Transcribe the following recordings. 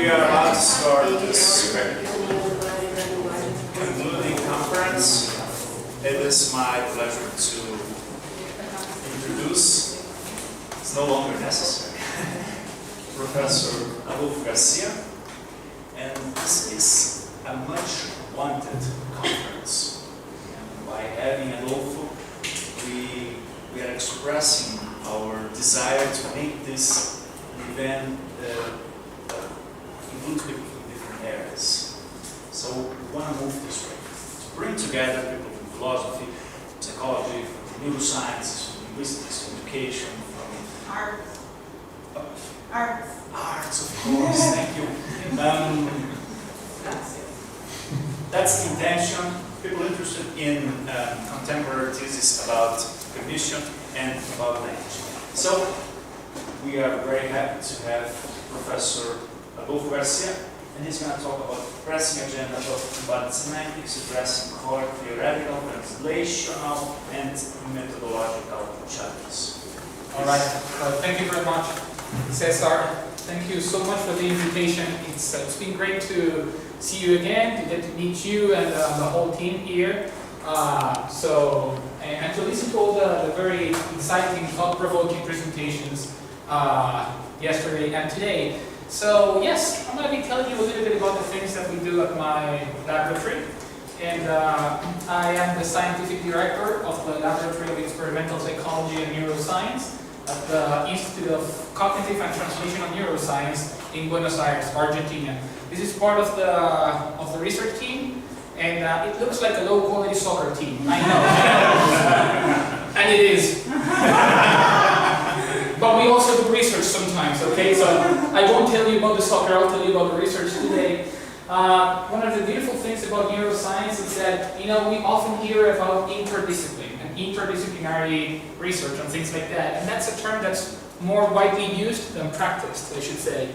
We are about to start this concluding conference. It is my pleasure to introduce, it's no longer necessary, Professor Adolfo Garcia. And this is a much wanted conference. And by having Adolfo, we are expressing our desire to make this event include people from different areas. So we want to move this way, to bring together people from philosophy, psychology, from neuroscience, from linguistics, from education, from arts, of course. Thank you. That's the intention. People interested in contemporary thesis about cognition and about language. So we are very happy to have Professor Adolfo Garcia, and he's going to talk about the pressing agenda of embodied semantics, addressing core theoretical, translational, and methodological challenges. All right. Thank you very much, Cesar. Thank you so much for the invitation. It's been great to see you again, to get to meet you and the whole team here. And to listen to all the very exciting, thought-provoking presentations yesterday and today. So yes, I'm going to be telling you a little bit about the things that we do at my laboratory. And I am the scientific director of the Laboratory of Experimental Psychology and Neuroscience at the Institute of Cognitive and Translational Neuroscience in Buenos Aires, Argentina. This is part of the research team, and it looks like a low-quality soccer team. I know. And it is. But we also do research sometimes, okay? So I won't tell you about the soccer, I'll tell you about the research today. One of the beautiful things about neuroscience is that, we often hear about interdiscipline and interdisciplinary research and things like that. And that's a term that's more widely used than practiced, I should say.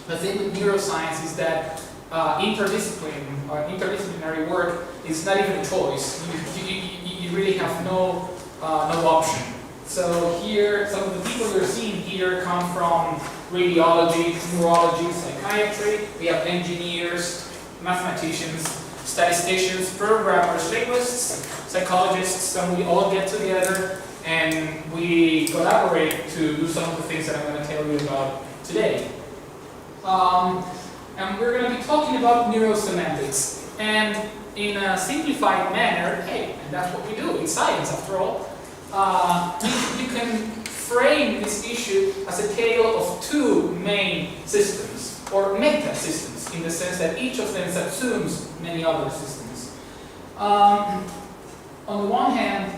The thing with neuroscience is that interdiscipline or interdisciplinary work is not even a choice. You really have no option. So here, some of the people you're seeing here come from radiology, neurology, psychiatry. We have engineers, mathematicians, statisticians, programmers, linguists, psychologists, and we all get together and we collaborate to do some of the things that I'm going to tell you about today. And we're going to be talking about neurosemantics. And in a simplified manner, hey, and that's what we do, it's science after all. You can frame this issue as a tale of two main systems, or meta-systems, in the sense that each of them subsumes many other systems. On the one hand,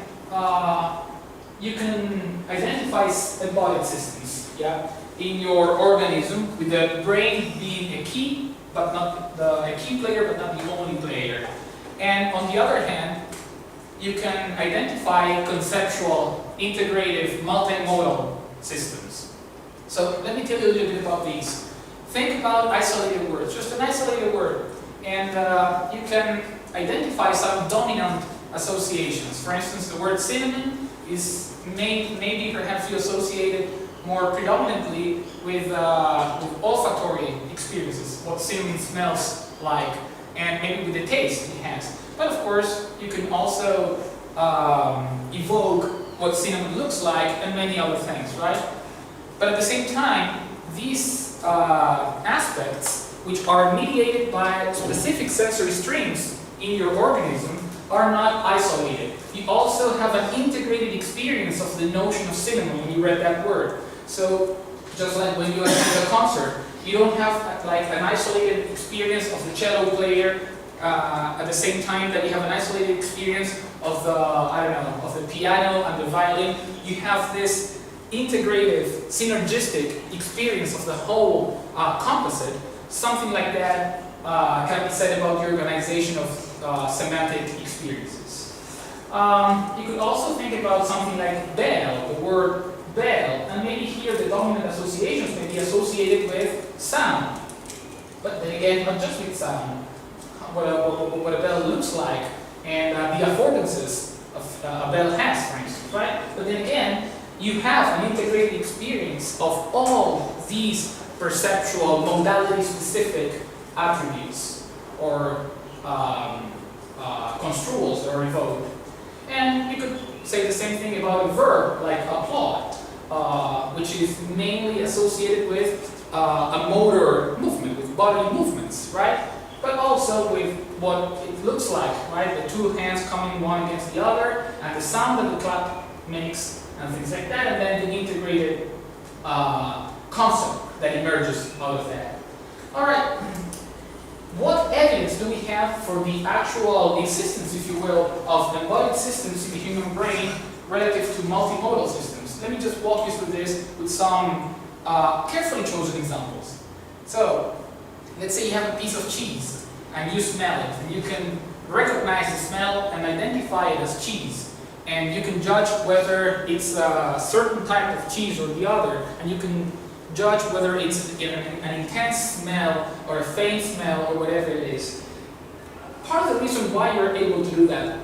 you can identify embodied systems, yeah, in your organism, with the brain being a key, but not a key player, but not the only player. And on the other hand, you can identify conceptual, integrative, multimodal systems. So let me tell you a little bit about these. Think about isolated words, just an isolated word, and you can identify some dominant associations. For instance, the word cinnamon is maybe perhaps you associate it more predominantly with olfactory experiences, what cinnamon smells like, and maybe with the taste it has. But of course, you can also evoke what cinnamon looks like and many other things, right? But at the same time, these aspects, which are mediated by specific sensory streams in your organism, are not isolated. You also have an integrated experience of the notion of cinnamon when you read that word. So, just like when you attend a concert, you don't have like an isolated experience of the cello player at the same time that you have an isolated experience of the piano and the violin. You have this integrative, synergistic experience of the whole composite. Something like that can be said about the organization of semantic experiences. You could also think about something like bell, the word bell, and maybe here the dominant associations may be associated with sound. But then again, not just with sound. What a bell looks like and the affordances a bell has, for instance, right? But then again, you have an integrated experience of all these perceptual, modality-specific attributes or construals that are evoked. And you could say the same thing about a verb like applaud, which is mainly associated with a motor movement, with bodily movements, right? But also with what it looks like, right? The two hands coming one against the other, and the sound that the clap makes, and things like that, and then the integrated concept that emerges out of that. All right. What evidence do we have for the actual existence, if you will, of embodied systems in the human brain relative to multimodal systems? Let me just walk you through this with some carefully chosen examples. So, let's say you have a piece of cheese and you smell it, and you can recognize the smell and identify it as cheese. And you can judge whether it's a certain type of cheese or the other, and you can judge whether it's an intense smell or a faint smell or whatever it is. Part of the reason why you're able to do that,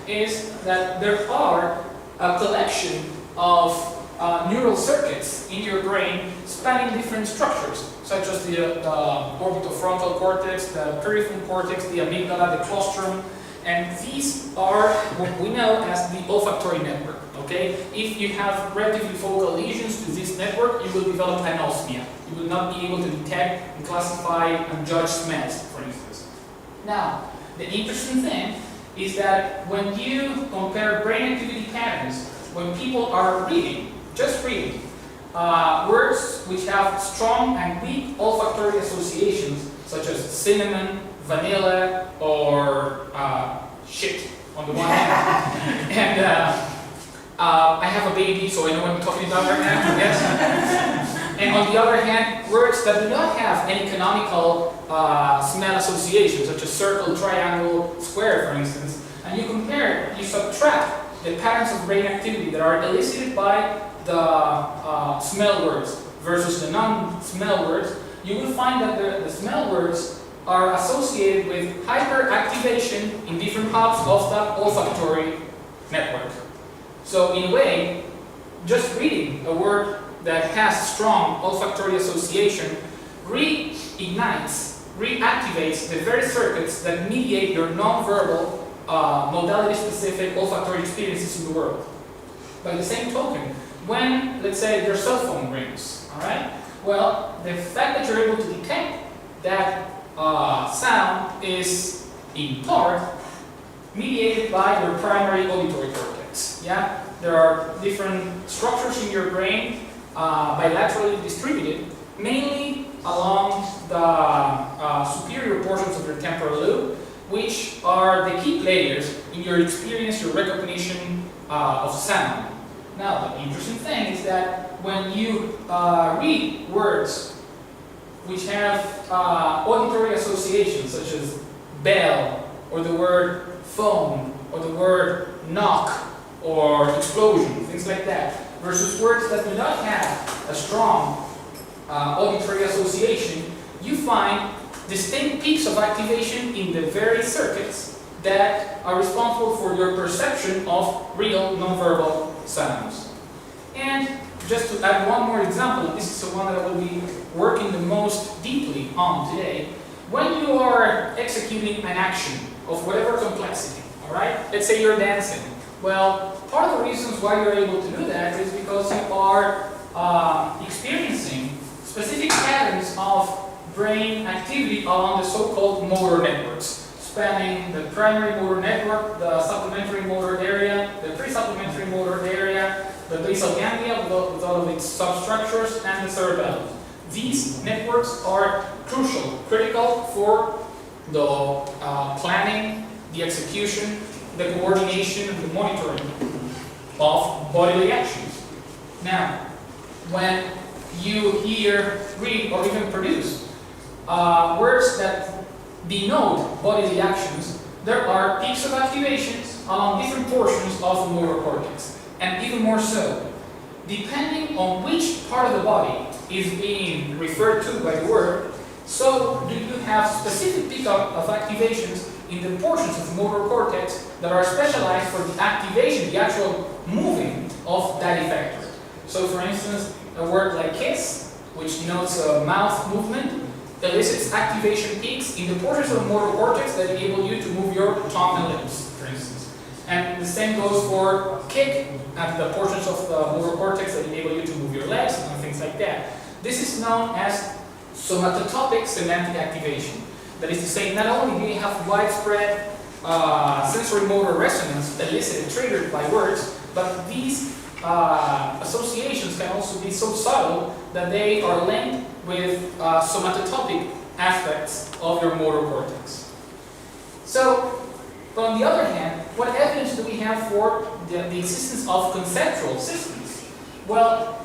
is that there are a collection of neural circuits in your brain spanning different structures, such as the orbitofrontal cortex, the peripheral cortex, the amygdala, the claustrum, and these are what we know as the olfactory network. Okay? If you have relatively focal lesions to this network, you will develop anosmia. You will not be able to detect and classify and judge smells, for instance. Now, the interesting thing is that when you compare brain activity patterns, when people are reading, just reading, words which have strong and weak olfactory associations, such as cinnamon, vanilla, or shit on the one hand, and I have a baby, so I know what I'm talking about right now, yes? And on the other hand, words that do not have any canonical smell associations, such as circle, triangle, square, for instance, and you compare, you subtract the patterns of brain activity that are elicited by the smell words versus the non-smell words, you will find that the smell words are associated with hyperactivation in different hubs of the olfactory network. So in a way, just reading a word that has strong olfactory association reignites, reactivates the very circuits that mediate your non-verbal, modality-specific olfactory experiences in the world. By the same token, when, let's say, your cell phone rings, all right? Well, the fact that you're able to detect that sound is, in part, mediated by your primary auditory cortex. Yeah, there are different structures in your brain, bilaterally distributed, mainly along the superior portions of your temporal lobe, which are the key players in your experience, your recognition of sound. Now, the interesting thing is that when you read words which have auditory associations, such as bell, or the word phone, or the word knock, or explosion, things like that, versus words that do not have a strong auditory association, you find distinct peaks of activation in the very circuits that are responsible for your perception of real nonverbal sounds. And just to add one more example, this is the one that I will be working the most deeply on today. When you are executing an action of whatever complexity, all right? Let's say you're dancing. Well, part of the reasons why you're able to do that is because you are experiencing specific patterns of brain activity along the so-called motor networks, spanning the primary motor network, the supplementary motor area, the pre-supplementary motor area, the basal ganglia with all of its substructures, and the cerebellum. These networks are crucial, critical for the planning, the execution, the coordination, and the monitoring of bodily actions. Now, when you hear, read, or even produce words that denote bodily actions, there are peaks of activations along different portions of the motor cortex. And even more so, depending on which part of the body is being referred to by the word, so do you have specific pickup of activations in the portions of the motor cortex that are specialized for the activation, the actual moving of that effector. So for instance, a word like kiss, which denotes a mouth movement, elicits activation peaks in the portions of the motor cortex that enable you to move your tongue and lips, for instance. And the same goes for kick, at the portions of the motor cortex that enable you to move your legs and things like that. This is known as somatotopic semantic activation. That is to say, not only do you have widespread sensory motor resonance elicited, triggered by words, but these associations can also be so subtle that they are linked with somatotopic aspects of your motor cortex. So, but on the other hand, what evidence do we have for the existence of conceptual systems? Well,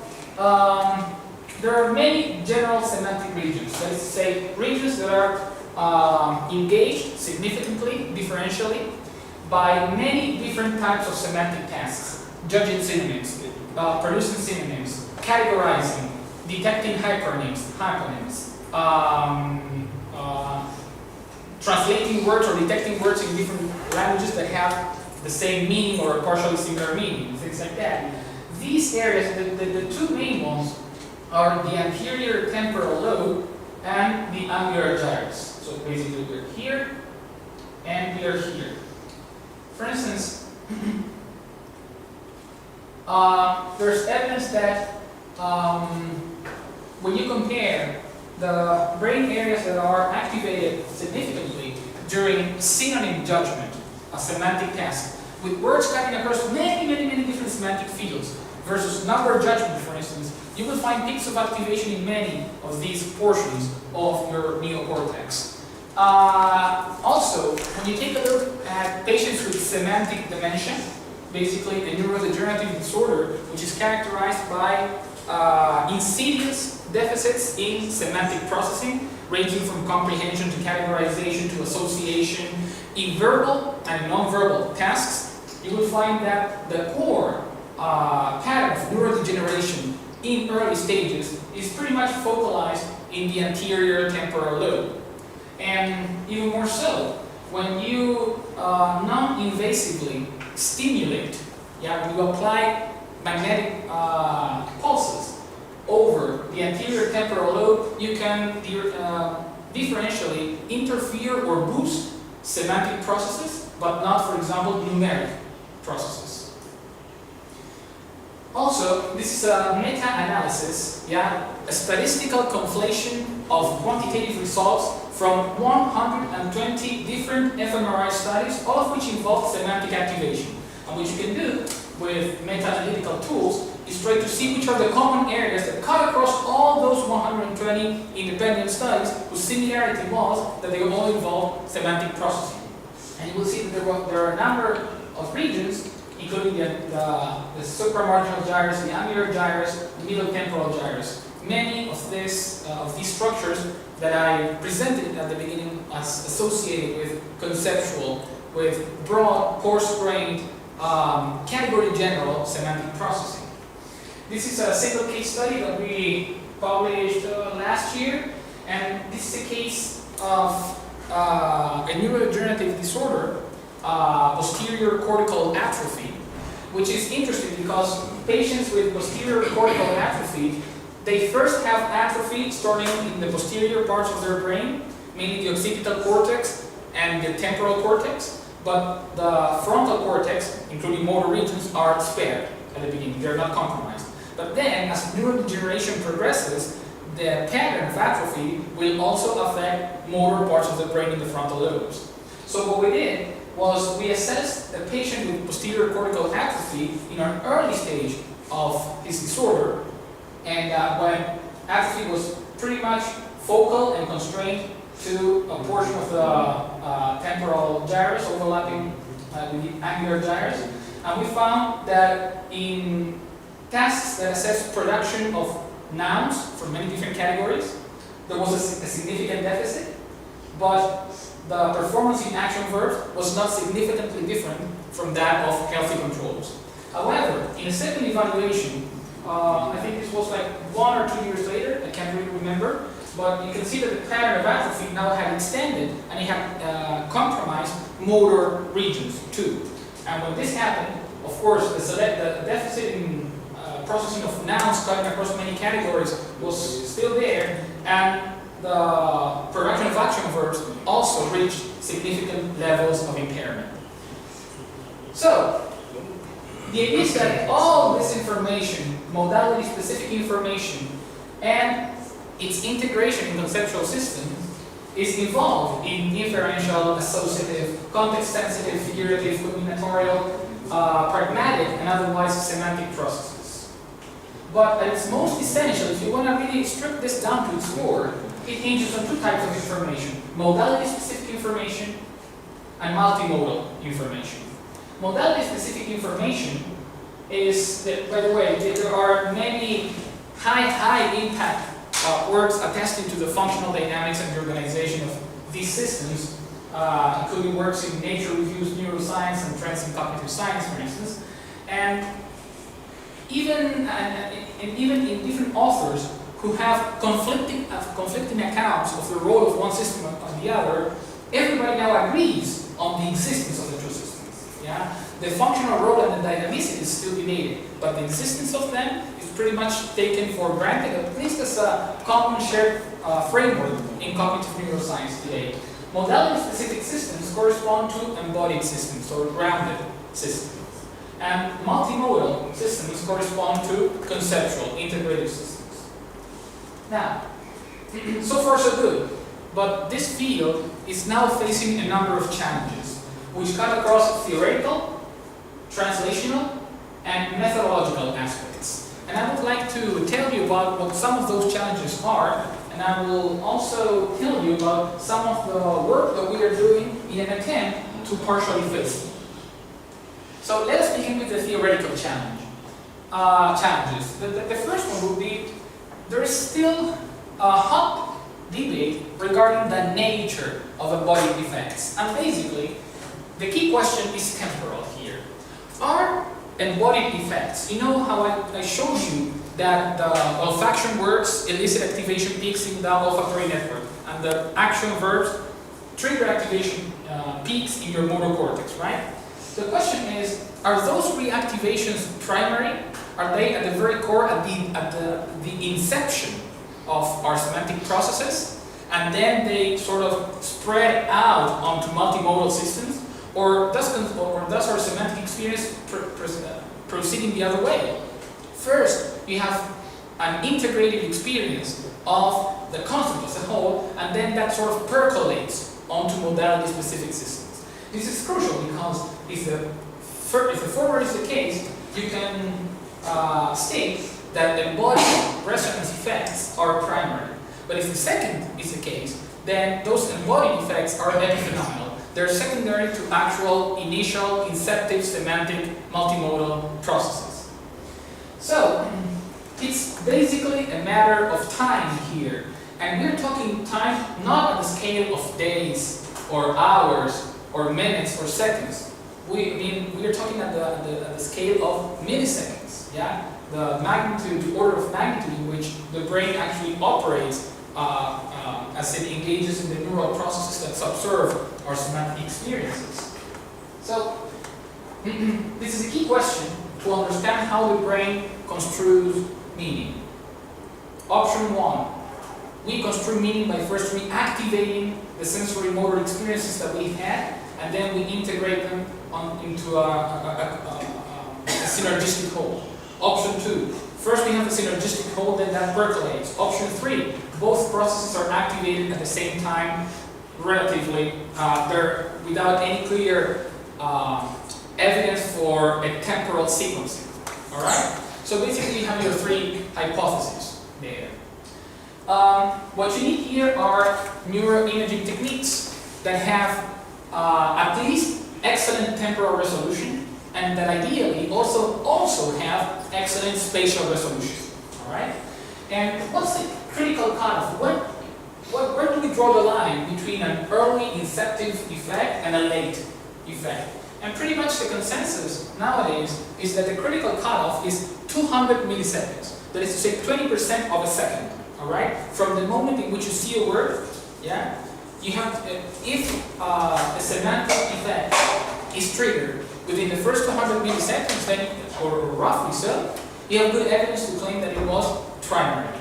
there are many general semantic regions, that is to say, regions that are engaged significantly, differentially, by many different types of semantic tasks. Judging synonyms, producing synonyms, categorizing, detecting hypernyms, translating words or detecting words in different languages that have the same meaning or partially similar meaning, things like that. These areas, the two main ones are the anterior temporal lobe and the angular gyrus. So basically we're here and we are here. For instance, there's evidence that when you compare the brain areas that are activated significantly during synonym judgment, a semantic task, with words cutting across many different semantic fields, versus number judgment, for instance, you will find peaks of activation in many of these portions of your neocortex. Also, when you take a look at patients with semantic dementia, basically a neurodegenerative disorder which is characterized by insidious deficits in semantic processing, ranging from comprehension to categorization to association, in verbal and non-verbal tasks, you will find that the core pattern of neurodegeneration in early stages is pretty much focalized in the anterior temporal lobe. And even more so, when you non-invasively stimulate, when you apply magnetic pulses over the anterior temporal lobe, you can differentially interfere or boost semantic processes, but not, for example, numeric processes. Also, this is a meta-analysis, a statistical conflation of quantitative results from 120 different fMRI studies, all of which involve semantic activation. And what you can do with meta-analytical tools is try to see which are the common areas that cut across all those 120 independent studies whose similarity was that they all involve semantic processing. And you will see that there are a number of regions, including the supramarginal gyrus, the angular gyrus, the middle temporal gyrus. Many of these structures that I presented at the beginning as associated with conceptual, with broad, coarse-grained, category general semantic processing. This is a single case study that we published last year, and this is a case of a neurodegenerative disorder, posterior cortical atrophy, which is interesting because patients with posterior cortical atrophy, they first have atrophy starting in the posterior parts of their brain, mainly the occipital cortex and the temporal cortex, but the frontal cortex, including motor regions, are spared at the beginning. They're not compromised. But then, as neurodegeneration progresses, the pattern of atrophy will also affect motor parts of the brain in the frontal lobes. So what we did was we assessed a patient with posterior cortical atrophy in an early stage of his disorder, and when atrophy was pretty much focal and constrained to a portion of the temporal gyrus overlapping with the angular gyrus, and we found that in tasks that assess production of nouns from many different categories, there was a significant deficit, but the performance in action verbs was not significantly different from that of healthy controls. However, in a second evaluation, I think this was like 1 or 2 years later, I can't really remember, but you can see that the pattern of atrophy now had extended and it had compromised motor regions too. And when this happened, of course, the deficit in processing of nouns cutting across many categories was still there, and the production of action verbs also reached significant levels of impairment. So, the idea is that all this information, modality-specific information, and its integration in conceptual systems is involved in inferential, associative, context-sensitive, figurative, combinatorial, pragmatic, and otherwise semantic processes. But at its most essential, if you want to really strip this down to its core, it hinges on two types of information: modality-specific information and multimodal information. Modality-specific information is, that, by the way, there are many high impact works attesting to the functional dynamics and the organization of these systems, including works in Nature Reviews, Neuroscience, and Trends in Cognitive Science, for instance. And even in different authors who have conflicting accounts of the role of one system on the other, everybody now agrees on the existence of the two systems. Yeah? The functional role and the dynamicity is still debated, but the existence of them is pretty much taken for granted, at least as a common shared framework in cognitive neuroscience today. Modality-specific systems correspond to embodied systems or grounded systems. And multimodal systems correspond to conceptual, integrative systems. Now, so far so good, but this field is now facing a number of challenges, which cut across theoretical, translational, and methodological aspects. And I would like to tell you about what some of those challenges are, and I will also tell you about some of the work that we are doing in an attempt to partially face them. So let us begin with the theoretical challenges. The first one would be, there is still a hot debate regarding the nature of embodied effects. And basically, the key question is temporal here. Are embodied effects, you know how I showed you that the olfaction works elicit activation peaks in the olfactory network, and the action verbs trigger activation peaks in your motor cortex, right? The question is, are those reactivations primary? Are they at the very core, at the inception of our semantic processes, and then they sort of spread out onto multimodal systems? Or does our semantic experience proceeding the other way? First, you have an integrated experience of the concept as a whole, and then that sort of percolates onto modality-specific systems. This is crucial because if the former is the case, you can state that embodied resonance effects are primary. But if the second is the case, then those embodied effects are epiphenomenal. They're secondary to actual, initial, inceptive, semantic, multimodal processes. So, it's basically a matter of time here. And we're talking time not on the scale of days, or hours, or minutes, or seconds. We're talking at the scale of milliseconds, yeah? The magnitude, the order of magnitude in which the brain actually operates as it engages in the neural processes that subserve our semantic experiences. So, this is a key question to understand how the brain construes meaning. Option 1, we construe meaning by first reactivating the sensory motor experiences that we've had, and then we integrate them into a synergistic whole. Option 2, first we have the synergistic whole, then that percolates. Option 3, both processes are activated at the same time, relatively, they're without any clear evidence for a temporal sequencing. All right? So basically you have your three hypotheses there. What you need here are neuroimaging techniques that have at least excellent temporal resolution, and that ideally also have excellent spatial resolution. All right? And what's the critical cutoff? Where do we draw the line between an early inceptive effect and a late effect? And pretty much the consensus nowadays is that the critical cutoff is 200 milliseconds. That is to say 20% of a second. All right? From the moment in which you see a word, yeah, you have if a semantic effect is triggered within the first 200 milliseconds, then, or roughly so, you have good evidence to claim that it was primary.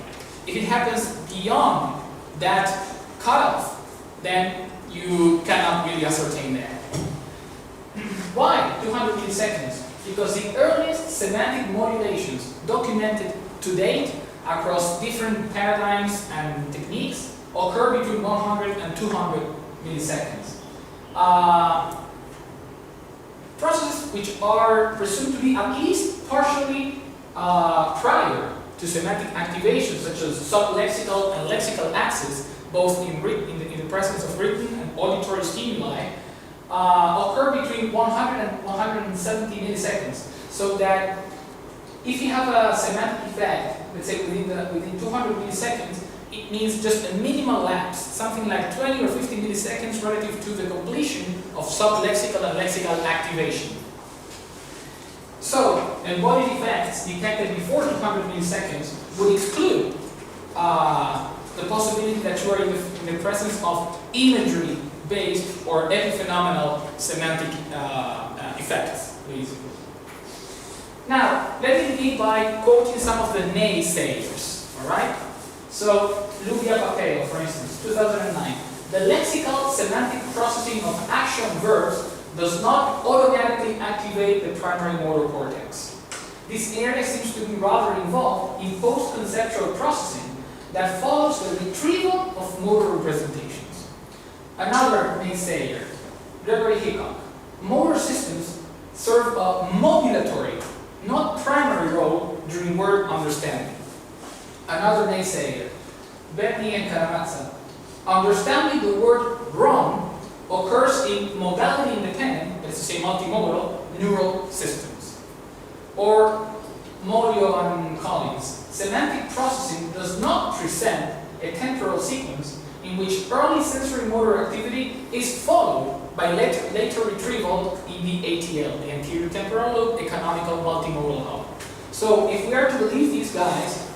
If it happens beyond that cutoff, then you cannot really ascertain that. Why 200 milliseconds? Because the earliest semantic modulations documented to date across different paradigms and techniques occur between 100 and 200 milliseconds. Processes which are presumed to be at least partially prior to semantic activation, such as sublexical and lexical access, both in the presence of written and auditory stimuli, occur between 100 and 170 milliseconds. So that if you have a semantic effect, let's say within 200 milliseconds, it means just a minimal lapse, something like 20 or 50 milliseconds relative to the completion of sublexical and lexical activation. So, embodied effects detected before 200 milliseconds would exclude the possibility that you are in the presence of imagery-based or epiphenomenal semantic effects, basically. Now, let me begin by quoting some of the naysayers, alright? So, Lubia Papeo, for instance, 2009. The lexical semantic processing of action verbs does not automatically activate the primary motor cortex. This area seems to be rather involved in post-conceptual processing that follows the retrieval of motor representations. Another naysayer, Gregory Hickok. Motor systems serve a modulatory, not primary role during word understanding. Another naysayer, Bentley and Karamazza. Understanding the word wrong occurs in modality-independent, that's to say multimodal, neural systems. Or Molio and Collins. Semantic processing does not present a temporal sequence in which early sensory motor activity is followed by later retrieval in the ATL, the anterior temporal lobe, the canonical multimodal hub. So if we are to believe these guys,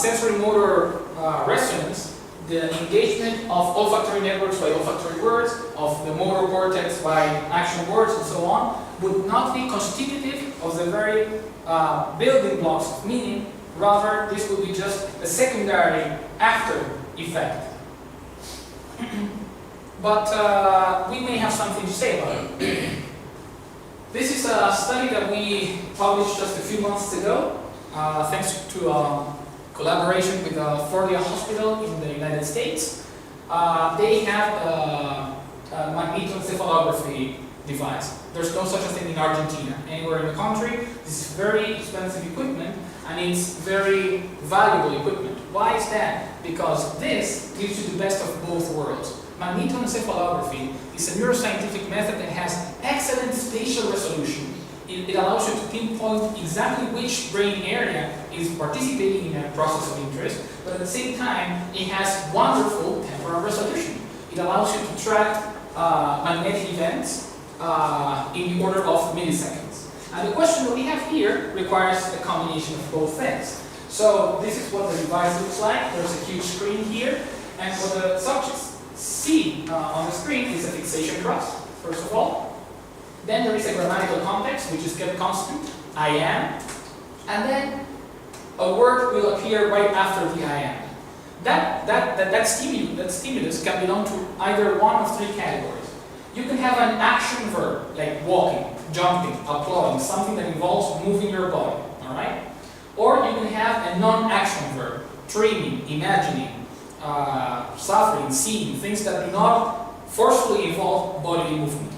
sensory motor resonance, the engagement of olfactory networks by olfactory words, of the motor cortex by action words, and so on, would not be constitutive of the very building blocks of meaning. Rather, this would be just a secondary after effect. But we may have something to say about it. This is a study that we published just a few months ago, thanks to collaboration with Fordia Hospital in the United States. They have a magnetoencephalography device. There's no such a thing in Argentina. Anywhere in the country, this is very expensive equipment and it's very valuable equipment. Why is that? Because this gives you the best of both worlds. Magnetoencephalography is a neuroscientific method that has excellent spatial resolution. It allows you to pinpoint exactly which brain area is participating in a process of interest, but at the same time, it has wonderful temporal resolution. It allows you to track magnetic events in the order of milliseconds. And the question that we have here requires a combination of both things. So this is what the device looks like. There's a huge screen here, and what the subjects see on the screen is a fixation cross, first of all. Then there is a grammatical context, which is kept constant, I am, and then a word will appear right after the I am. That stimulus can belong to either one of three categories. You can have an action verb, like walking, jumping, applauding, something that involves moving your body, all right? Or you can have a non-action verb, dreaming, imagining, suffering, seeing, things that do not forcefully involve bodily movement.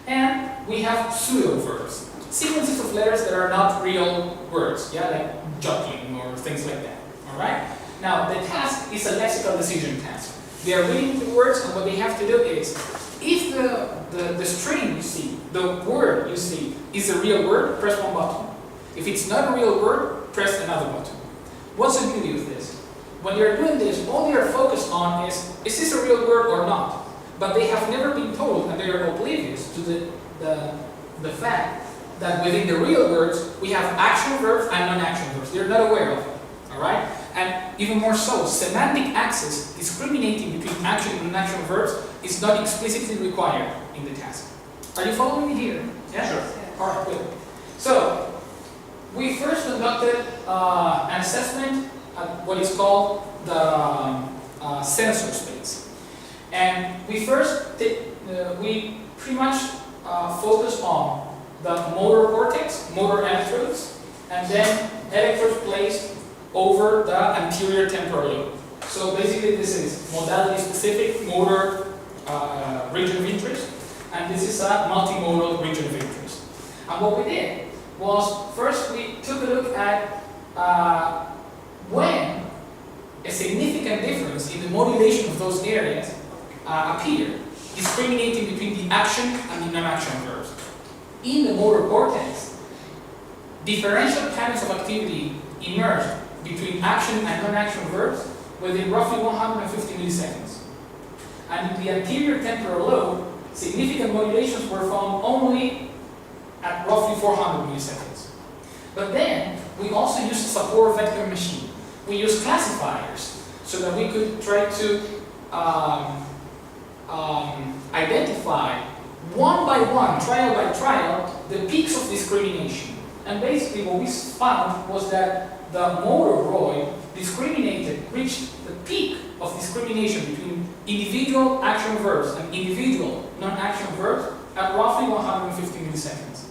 And we have pseudo-verbs, sequences of letters that are not real words, yeah, like juggling or things like that, all right? Now, the task is a lexical decision task. They are reading the words, and what they have to do is, if the string you see, the word you see, is a real word, press one button. If it's not a real word, press another button. What's the beauty of this? When you're doing this, all they are focused on is this a real word or not? But they have never been told, and they are oblivious to the fact that within the real words, we have action verbs and non-action verbs. They're not aware of it, all right? And even more so, semantic access, discriminating between action and non-action verbs, is not explicitly required in the task. Are you following me here? Yeah? Sure. All right, good. So, we first conducted an assessment at what is called the sensor space. And we we pretty much focus on the motor cortex, motor electrodes, and then electrodes placed over the anterior temporal lobe. So basically this is modality-specific motor region of interest, and this is a multimodal region of interest. And what we did was, first we took a look at when a significant difference in the modulation of those areas appeared, discriminating between the action and the non-action verbs. In the motor cortex, differential patterns of activity emerged between action and non-action verbs within roughly 150 milliseconds. And in the anterior temporal lobe, significant modulations were found only at roughly 400 milliseconds. But then, we also used a support vector machine. We used classifiers so that we could try to identify one by one, trial by trial, the peaks of discrimination. And basically what we found was that the motor roid reached the peak of discrimination between individual action verbs and individual non-action verbs at roughly 150 milliseconds.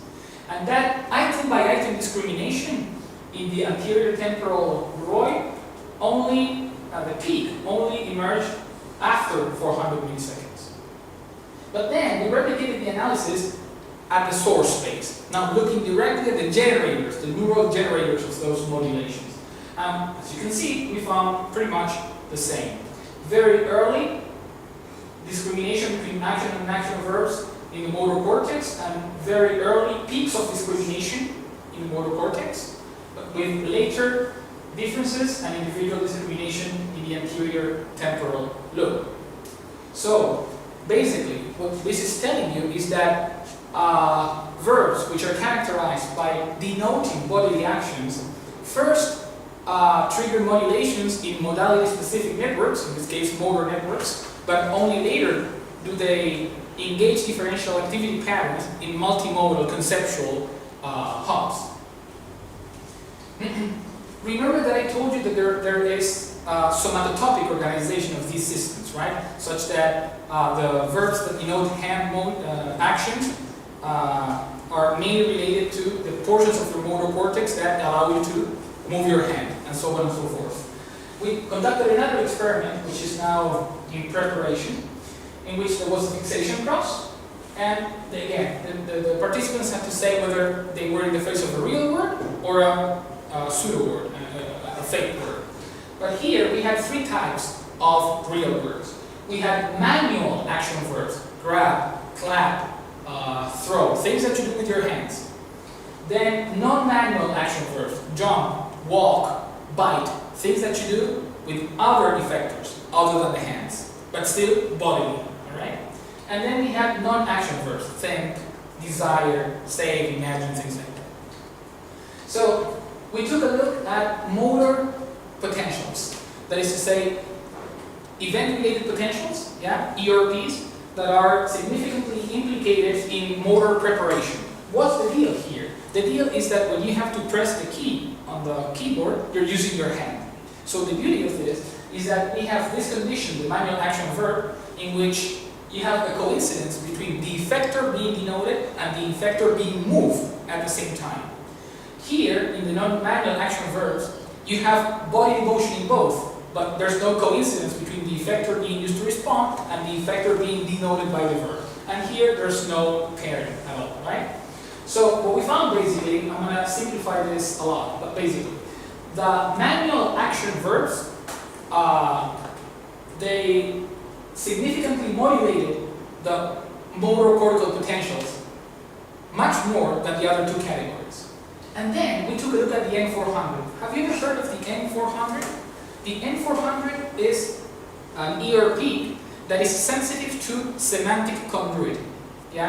And that item by item discrimination in the anterior temporal roid only, the peak only emerged after 400 milliseconds. But then we replicated the analysis at the source space, now looking directly at the generators, the neural generators of those modulations. As you can see, we found pretty much the same. Very early discrimination between action and non-action verbs in the motor cortex, and very early peaks of discrimination in the motor cortex, but with later differences and individual discrimination in the anterior temporal lobe. So basically, what this is telling you is that verbs which are characterized by denoting bodily actions first trigger modulations in modality-specific networks, in this case motor networks, but only later do they engage differential activity patterns in multimodal conceptual hubs. Remember that I told you that there is somatotopic organization of these systems, right? Such that the verbs that denote hand mode action are mainly related to the portions of your motor cortex that allow you to move your hand, and so on and so forth. We conducted another experiment, which is now in preparation, in which there was a fixation cross, and the participants had to say whether they were in the face of a real word or a pseudo word, a fake word. But here we had three types of real words. We had manual action verbs: grab, clap, throw, things that you do with your hands. Then non-manual action verbs: jump, walk, bite, things that you do with other effectors other than the hands, but still bodily, all right? And then we have non-action verbs: think, desire, save, imagine, things like that. So we took a look at motor potentials, that is to say, event-related potentials, ERPs, that are significantly implicated in motor preparation. What's the deal here? The deal is that when you have to press the key on the keyboard, you're using your hand. So the beauty of this is that we have this condition, the manual action verb, in which you have a coincidence between the effector being denoted and the effector being moved at the same time. Here, in the non-manual action verbs, you have body motion in both, but there's no coincidence between the effector being used to respond and the effector being denoted by the verb. And here, there's no pairing at all, right? So what we found basically, I'm going to simplify this a lot, but basically, the manual action verbs, they significantly modulated the motor cortical potentials much more than the other two categories. And then we took a look at the N400. Have you ever heard of the N400? The N400 is an ERP that is sensitive to semantic congruity,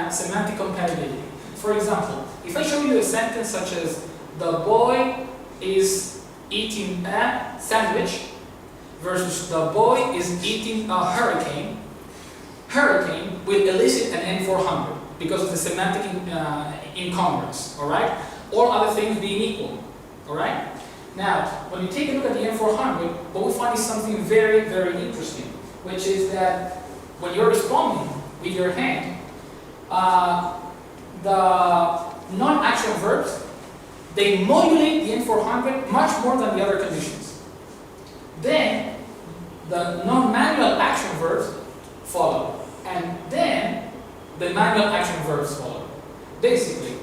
semantic compatibility. For example, if I show you a sentence such as, the boy is eating a sandwich versus the boy is eating a hurricane, hurricane will elicit an N400 because of the semantic incongruence, all right? All other things being equal. All right? Now, when you take a look at the N400, what we find is something very, very interesting, which is that when you're responding with your hand, the non-action verbs, they modulate the N400 much more than the other conditions. Then, the non-manual action verbs follow, and then the manual action verbs follow. Basically,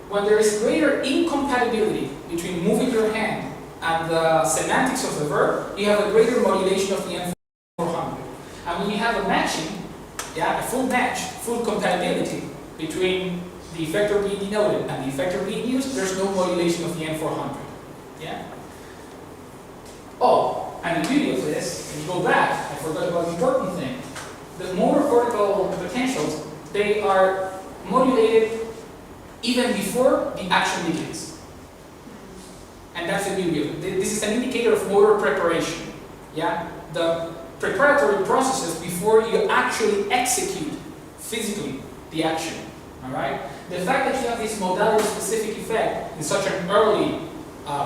when there is greater incompatibility between moving your hand and the semantics of the verb, you have a greater modulation of the N400. And when you have a matching, a full match, full compatibility between the effector being denoted and the effector being used, there's no modulation of the N400. Yeah? Oh, and the beauty of this, if you go back, I forgot about the important thing. The motor cortical potentials, they are modulated even before the action begins. And that's the beauty of it. This is an indicator of motor preparation. Yeah? The preparatory processes before you actually execute physically the action. Alright? The fact that you have this modality specific effect in such an early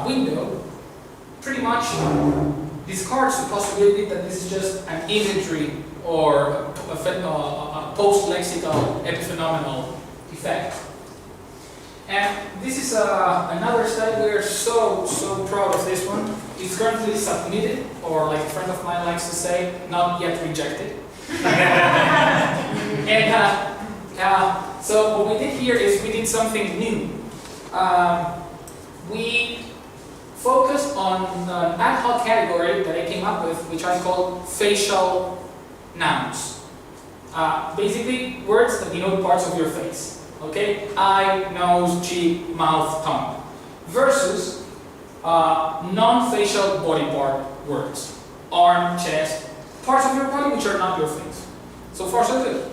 window pretty much discards the possibility that this is just an imagery or a post-lexical epiphenomenal effect. And this is another study. We're so proud of this one. It's currently submitted, or like a friend of mine likes to say, not yet rejected. And so what we did here is we did something new. We focused on an ad hoc category that I came up with, which I call facial nouns. Basically, words that denote parts of your face. Okay? Eye, nose, cheek, mouth, tongue. Versus non-facial body part words. Arm, chest, parts of your body which are not your face. So far, so good.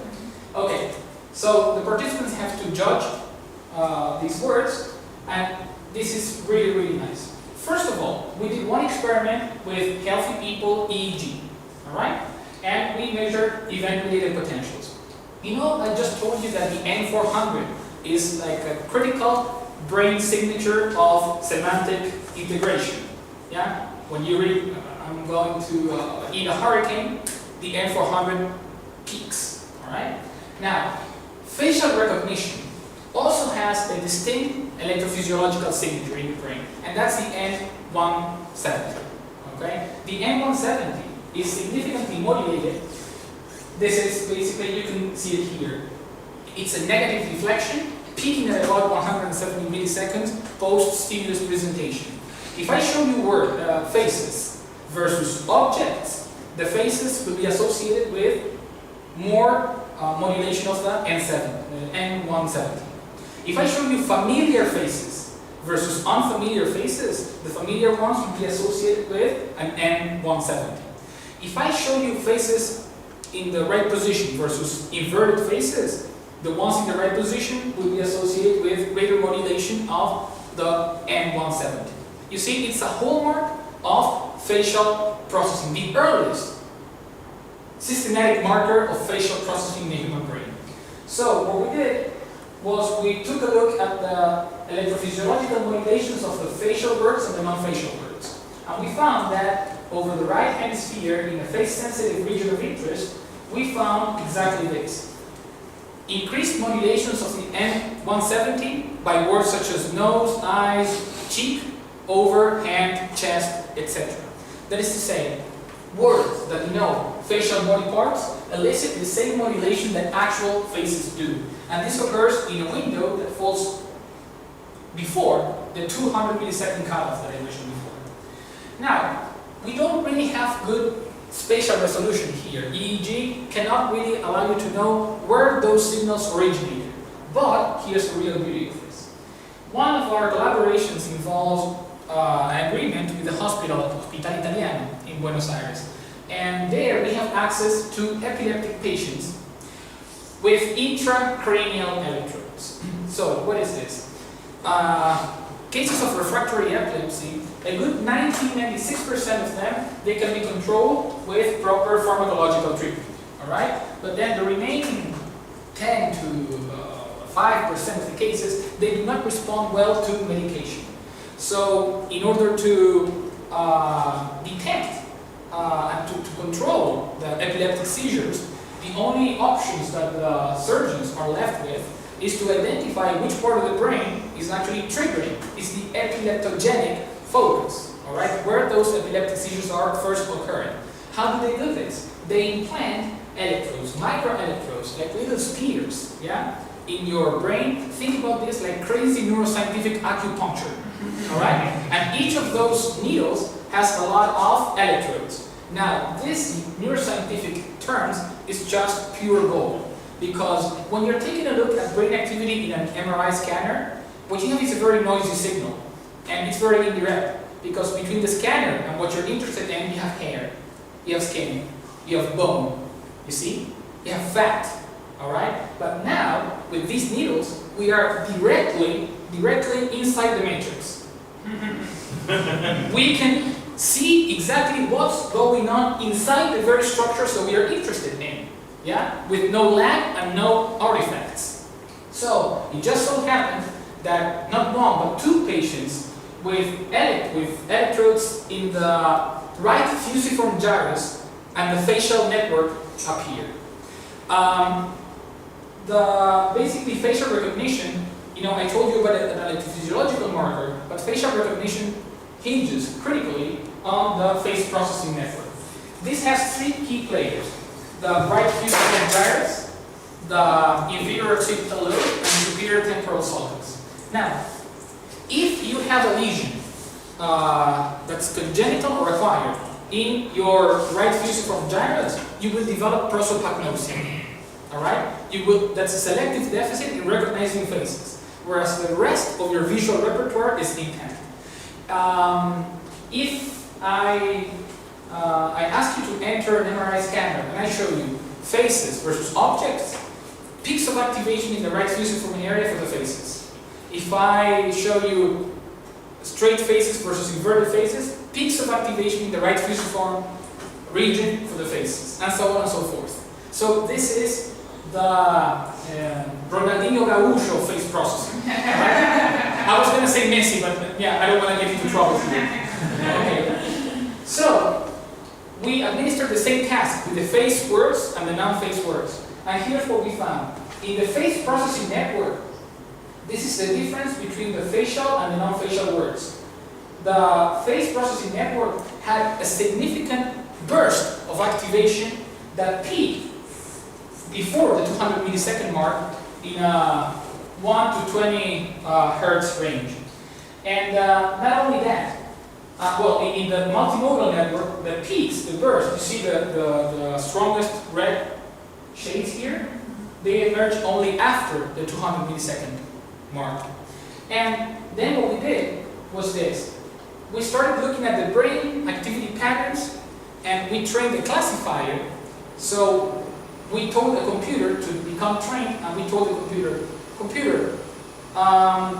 Okay, so the participants have to judge these words, and this is really, really nice. First of all, we did one experiment with healthy people, EEG. Alright? And we measured event-related potentials. You know, I just told you that the N400 is like a critical brain signature of semantic integration. Yeah? When you read, I'm going to eat a hurricane, the N400 peaks. Alright? Now, facial recognition also has a distinct electrophysiological signature in the brain, and that's the N170. Okay? The N170 is significantly modulated. This is basically, you can see it here. It's a negative deflection, peaking at about 170 milliseconds post-stimulus presentation. If I show you faces versus objects, the faces will be associated with more modulation of the N170. If I show you familiar faces versus unfamiliar faces, the familiar ones will be associated with an N170. If I show you faces in the right position versus inverted faces, the ones in the right position will be associated with greater modulation of the N170. You see, it's a hallmark of facial processing, the earliest systematic marker of facial processing in the human brain. So what we did was we took a look at the electrophysiological modulations of the facial words and the non-facial words. And we found that over the right hemisphere, in the face-sensitive region of interest, we found exactly this. Increased modulations of the N170 by words such as nose, eyes, cheek, over, hand, chest, etc. That is to say, words that denote facial body parts elicit the same modulation that actual faces do. And this occurs in a window that falls before the 200 millisecond cutoff that I mentioned before. Now, we don't really have good spatial resolution here. EEG cannot really allow you to know where those signals originated. But here's the real beauty of this. One of our collaborations involves an agreement with the hospital, Hospital Italiano in Buenos Aires. And there we have access to epileptic patients with intracranial electrodes. So what is this? Cases of refractory epilepsy, a good 90-96% of them, they can be controlled with proper pharmacological treatment. Alright? But then the remaining 10 to 5% of the cases, they do not respond well to medication. So in order to detect and to control the epileptic seizures, the only options that the surgeons are left with is to identify which part of the brain is actually triggering, is the epileptogenic focus, all right, where those epileptic seizures are first occurring. How do they do this? They implant electrodes, microelectrodes, like little spears, yeah, in your brain. Think about this like crazy neuroscientific acupuncture, all right? And each of those needles has a lot of electrodes. Now, this neuroscientific terms is just pure gold, because when you're taking a look at brain activity in an MRI scanner, what you have is a very noisy signal, and it's very indirect, because between the scanner and what you're interested in, you have hair, you have skin, you have bone, you see? You have fat, all right? But now, with these needles, we are directly inside the matrix. We can see exactly what's going on inside the very structure that we are interested in, yeah? With no lag and no artifacts. So, it just so happened that not one, but two patients with electrodes in the right fusiform gyrus and the facial network up here. Basically facial recognition, I told you about an electrophysiological marker, but facial recognition hinges critically on the face processing network. This has three key players: the right fusiform gyrus, the inferior occipital lobe, and superior temporal sulcus. Now, if you have a lesion that's congenital or acquired in your right fusiform gyrus, you will develop prosopagnosia. All right? That's a selective deficit in recognizing faces, whereas the rest of your visual repertoire is intact. If I ask you to enter an MRI scanner and I show you faces versus objects, peaks of activation in the right fusiform area for the faces. If I show you straight faces versus inverted faces, peaks of activation in the right fusiform region for the faces, and so on and so forth. So this is the Ronaldinho Gaúcho face processing. Right? I was going to say Messi, but yeah, I don't want to get into trouble here. Okay. So we administer the same task with the face words and the non-face words. And here's what we found. In the face processing network, this is the difference between the facial and the non-facial words. The face processing network had a significant burst of activation that peaked before the 200 millisecond mark in a 1 to 20 hertz range. And not only that, in the multimodal network, the peaks, the burst, you see the strongest red shades here, they emerge only after the 200 millisecond mark. And then what we did was this. We started looking at the brain activity patterns, and we trained the classifier. So we told the computer to become trained, and we told the computer, I'm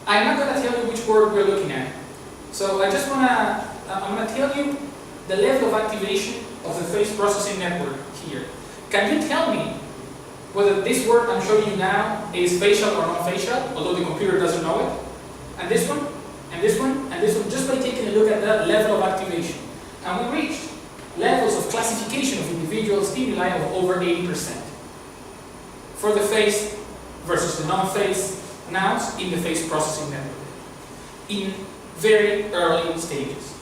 not going to tell you which word we're looking at. So I'm going to tell you the level of activation of the face processing network here. Can you tell me whether this word I'm showing you now is facial or non-facial, although the computer doesn't know it? And this one, and this one, and this one, just by taking a look at that level of activation. And we reached levels of classification of individual stimuli of over 80% for the face versus the non-face nouns in the face processing network in very early stages.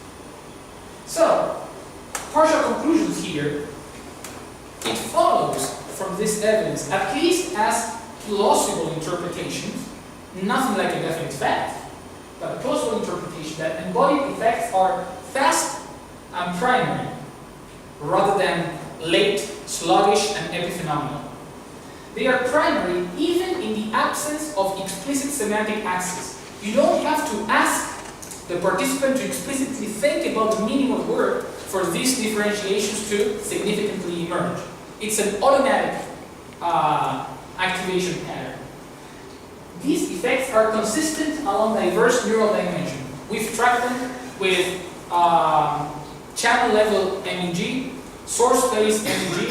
So, partial conclusions here. It follows from this evidence, at least as plausible interpretations, nothing like a definite fact, but a plausible interpretation that embodied effects are fast and primary, rather than late, sluggish, and epiphenomenal. They are primary even in the absence of explicit semantic access. You don't have to ask the participant to explicitly think about the meaning of the word for these differentiations to significantly emerge. It's an automatic activation pattern. These effects are consistent along diverse neural dimensions. We've tracked them with channel level MEG, source phase MEG,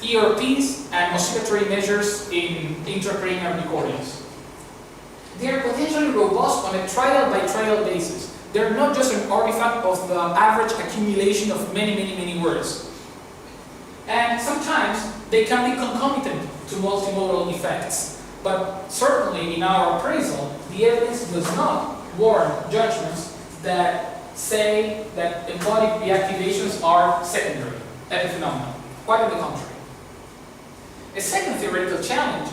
ERPs, and oscillatory measures in intracranial recordings. they are potentially robust on a trial-by-trial basis. They're not just an artifact of the average accumulation of many words. And sometimes they can be concomitant to multimodal effects. But certainly in our appraisal, the evidence does not warrant judgments that say that embodied reactivations are secondary epiphenomenon. Quite on the contrary. A second theoretical challenge,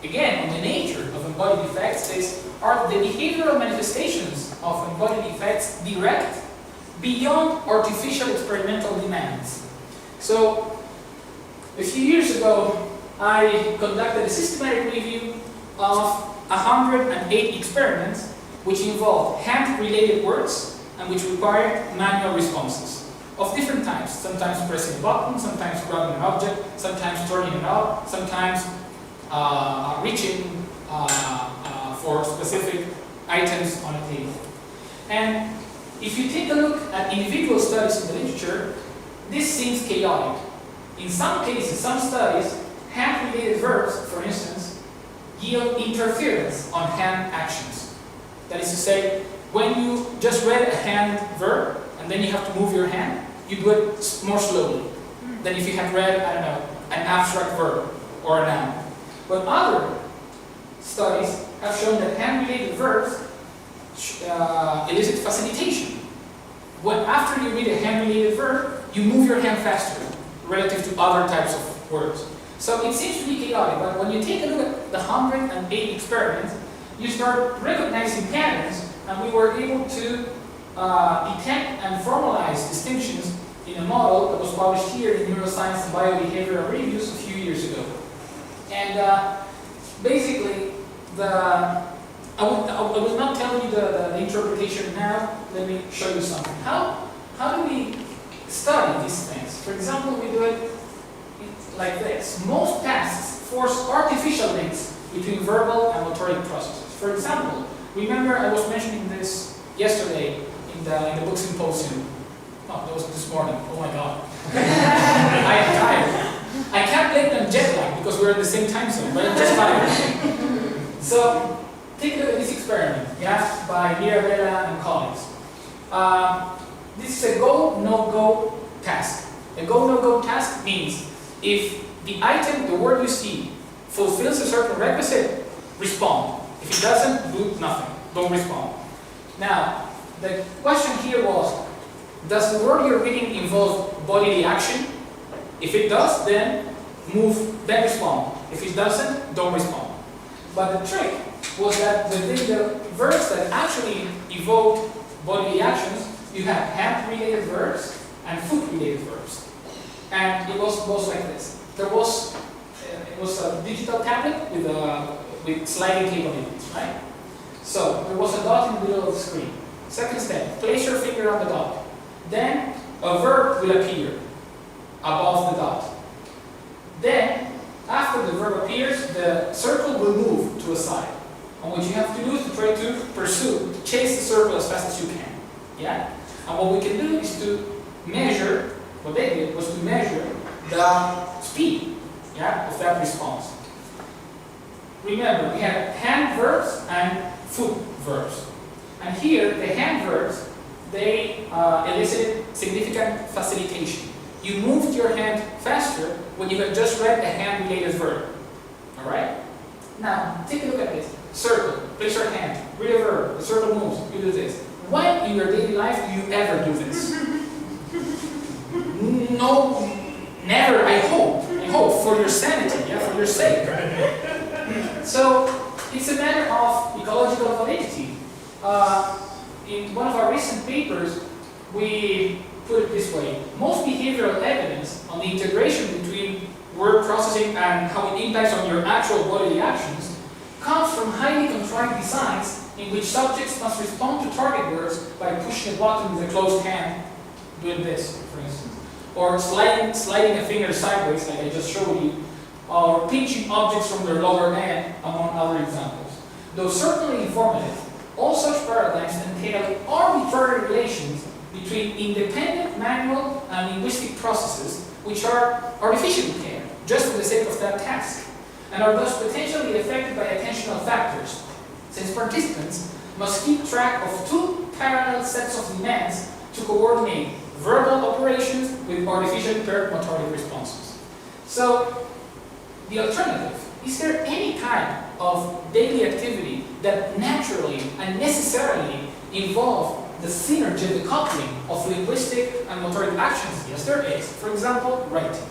again on the nature of embodied effects, is are the behavioral manifestations of embodied effects direct beyond artificial experimental demands? So, a few years ago, I conducted a systematic review of 108 experiments which involved hand-related words and which required manual responses of different types. Sometimes pressing a button, sometimes grabbing an object, sometimes turning it up, sometimes reaching for specific items on a table. And if you take a look at individual studies in the literature, this seems chaotic. In some cases, some studies, hand-related verbs, for instance, yield interference on hand actions. That is to say, when you just read a hand verb, and then you have to move your hand, you do it more slowly than if you had read, I don't know, an abstract verb or a noun. But other studies have shown that hand-related verbs elicit facilitation. When after you read a hand-related verb, you move your hand faster relative to other types of words. So it seems to be chaotic, but when you take a look at the 108 experiments, you start recognizing patterns, and we were able to detect and formalize distinctions in a model that was published here in Neuroscience and Biobehavioral Reviews a few years ago. And basically, I will not tell you the interpretation now. Let me show you something. How do we study these things? For example, we do it like this. Most tasks force artificial links between verbal and motoric processes. For example, remember I was mentioning this yesterday in the book symposium. Oh, that was this morning. Oh my god. I am tired. I can't blame them jet lag because we're in the same time zone, but I'm just tired. So, take a look at this experiment, yeah, by Mirabella and colleagues. This is a go, no-go task. A go, no-go task means if the item, the word you see, fulfills a certain requisite, respond. If it doesn't, do nothing. Don't respond. Now, the question here was, does the word you're reading involve bodily action? If it does, then move, then respond. If it doesn't, don't respond. But the trick was that within the verbs that actually evoke bodily actions, you have hand-related verbs and foot-related verbs. And it goes like this. It was a digital tablet with sliding capabilities, right? So there was a dot in the middle of the screen. Second step, place your finger on the dot. Then a verb will appear above the dot. Then, after the verb appears, the circle will move to a side. And what you have to do is to try to pursue, to chase the circle as fast as you can. Yeah? And what we can do is to measure, what they did was to measure the speed, yeah, of that response. Remember, we have hand verbs and foot verbs. And here, the hand verbs, they elicited significant facilitation. You moved your hand faster when you had just read a hand-related verb. Alright? Now, take a look at this. Circle, place your hand, read a verb, the circle moves, you do this. When in your daily life do you ever do this? No, never, I hope. I hope, for your sanity, yeah, for your sake. So, it's a matter of ecological validity. In one of our recent papers, we put it this way. Most behavioral evidence on the integration between word processing and how it impacts on your actual bodily actions comes from highly contrived designs in which subjects must respond to target words by pushing a button with a closed hand, doing this, for instance, or sliding a finger sideways, like I just showed you, or pinching objects from their lower end, among other examples. Though certainly informative, all such paradigms entail arbitrary relations between independent manual and linguistic processes which are artificially paired, just for the sake of that task, and are thus potentially affected by attentional factors. since participants must keep track of two parallel sets of demands to coordinate verbal operations with artificially paired motoric responses. So, the alternative, is there any type of daily activity that naturally and necessarily involve the synergy, the coupling of linguistic and motoric actions? Yes, there is. For example, writing.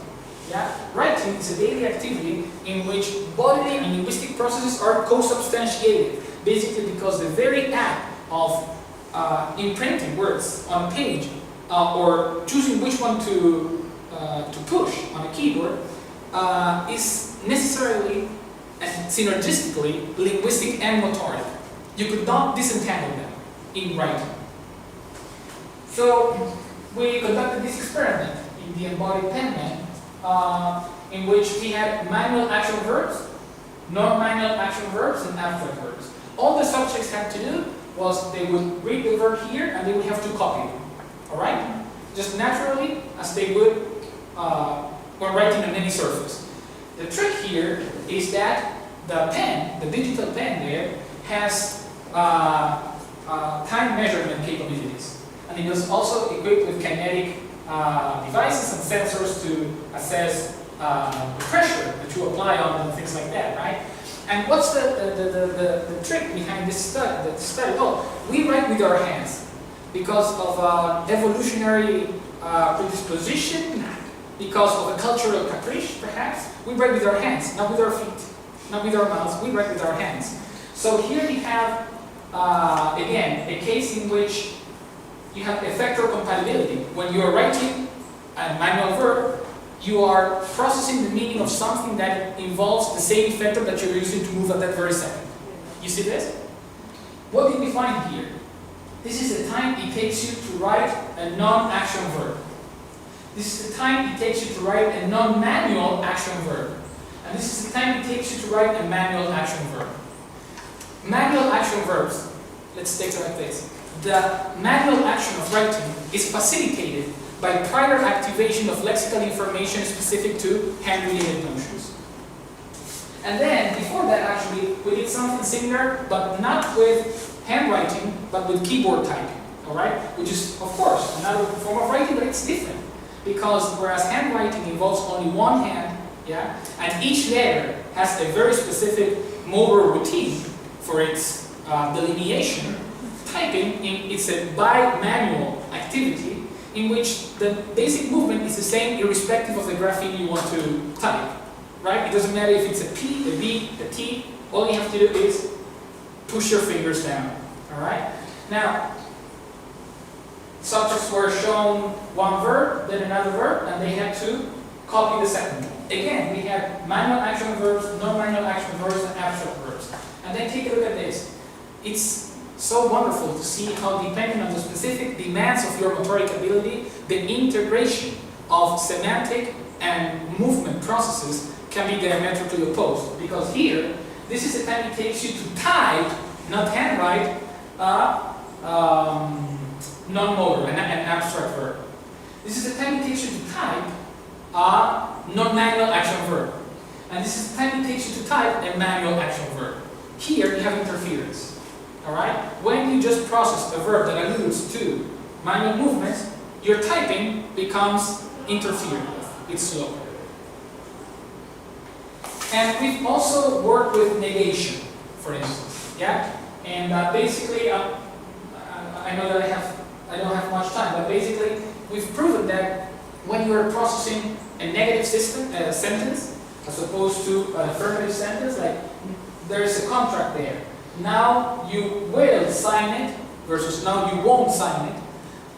Yeah? Writing is a daily activity in which bodily and linguistic processes are co-substantiated, basically because the very act of imprinting words on a page or choosing which one to push on a keyboard is necessarily and synergistically linguistic and motoric. You could not disentangle them in writing. So we conducted this experiment in the embodied penman in which we had manual action verbs, non-manual action verbs, and abstract verbs. All the subjects had to do was they would read the verb here and they would have to copy it. Alright? Just naturally as they would when writing on any surface. The trick here is that the pen, the digital pen there, has time measurement capabilities. And it is also equipped with kinetic devices and sensors to assess the pressure that you apply on them, things like that, right? And what's the trick behind this study? Oh, we write with our hands because of evolutionary predisposition, because of a cultural caprice, perhaps. We write with our hands, not with our feet, not with our mouths. We write with our hands. So here we have, again, a case in which you have effector compatibility. When you are writing a manual verb, you are processing the meaning of something that involves the same effector that you're using to move at that very second. You see this? What did we find here? This is the time it takes you to write a non-action verb. This is the time it takes you to write a non-manual action verb. And this is the time it takes you to write a manual action verb. Manual action verbs, let's take it like this. The manual action of writing is facilitated by prior activation of lexical information specific to hand-related notions. And then, before that actually, we did something similar, but not with handwriting, but with keyboard typing, alright? Which is, of course, another form of writing, but it's different. Because whereas handwriting involves only one hand, yeah, and each letter has a very specific motor routine for its delineation, typing, it's a bimanual activity in which the basic movement is the same irrespective of the grapheme you want to type, right? It doesn't matter if it's a P, a B, a T, all you have to do is push your fingers down, alright? Now, subjects were shown one verb, then another verb, and they had to copy the second one. Again, we had manual action verbs, non-manual action verbs, and abstract verbs. And then take a look at this. It's so wonderful to see how, depending on the specific demands of your motoric ability, the integration of semantic and movement processes can be diametrically opposed. Because here, this is the time it takes you to type, not handwrite, non-motor, an abstract verb. This is the time it takes you to type a non-manual action verb. And this is the time it takes you to type a manual action verb. Here, you have interference. Alright? When you just process a verb that alludes to manual movements, your typing becomes interfered with. It's slow. And we've also worked with negation, for instance. Yeah? And basically, I know that I don't have much time, but basically, we've proven that when you are processing a negative sentence, as opposed to an affirmative sentence, like there is a contract there. Now you will sign it versus now you won't sign it.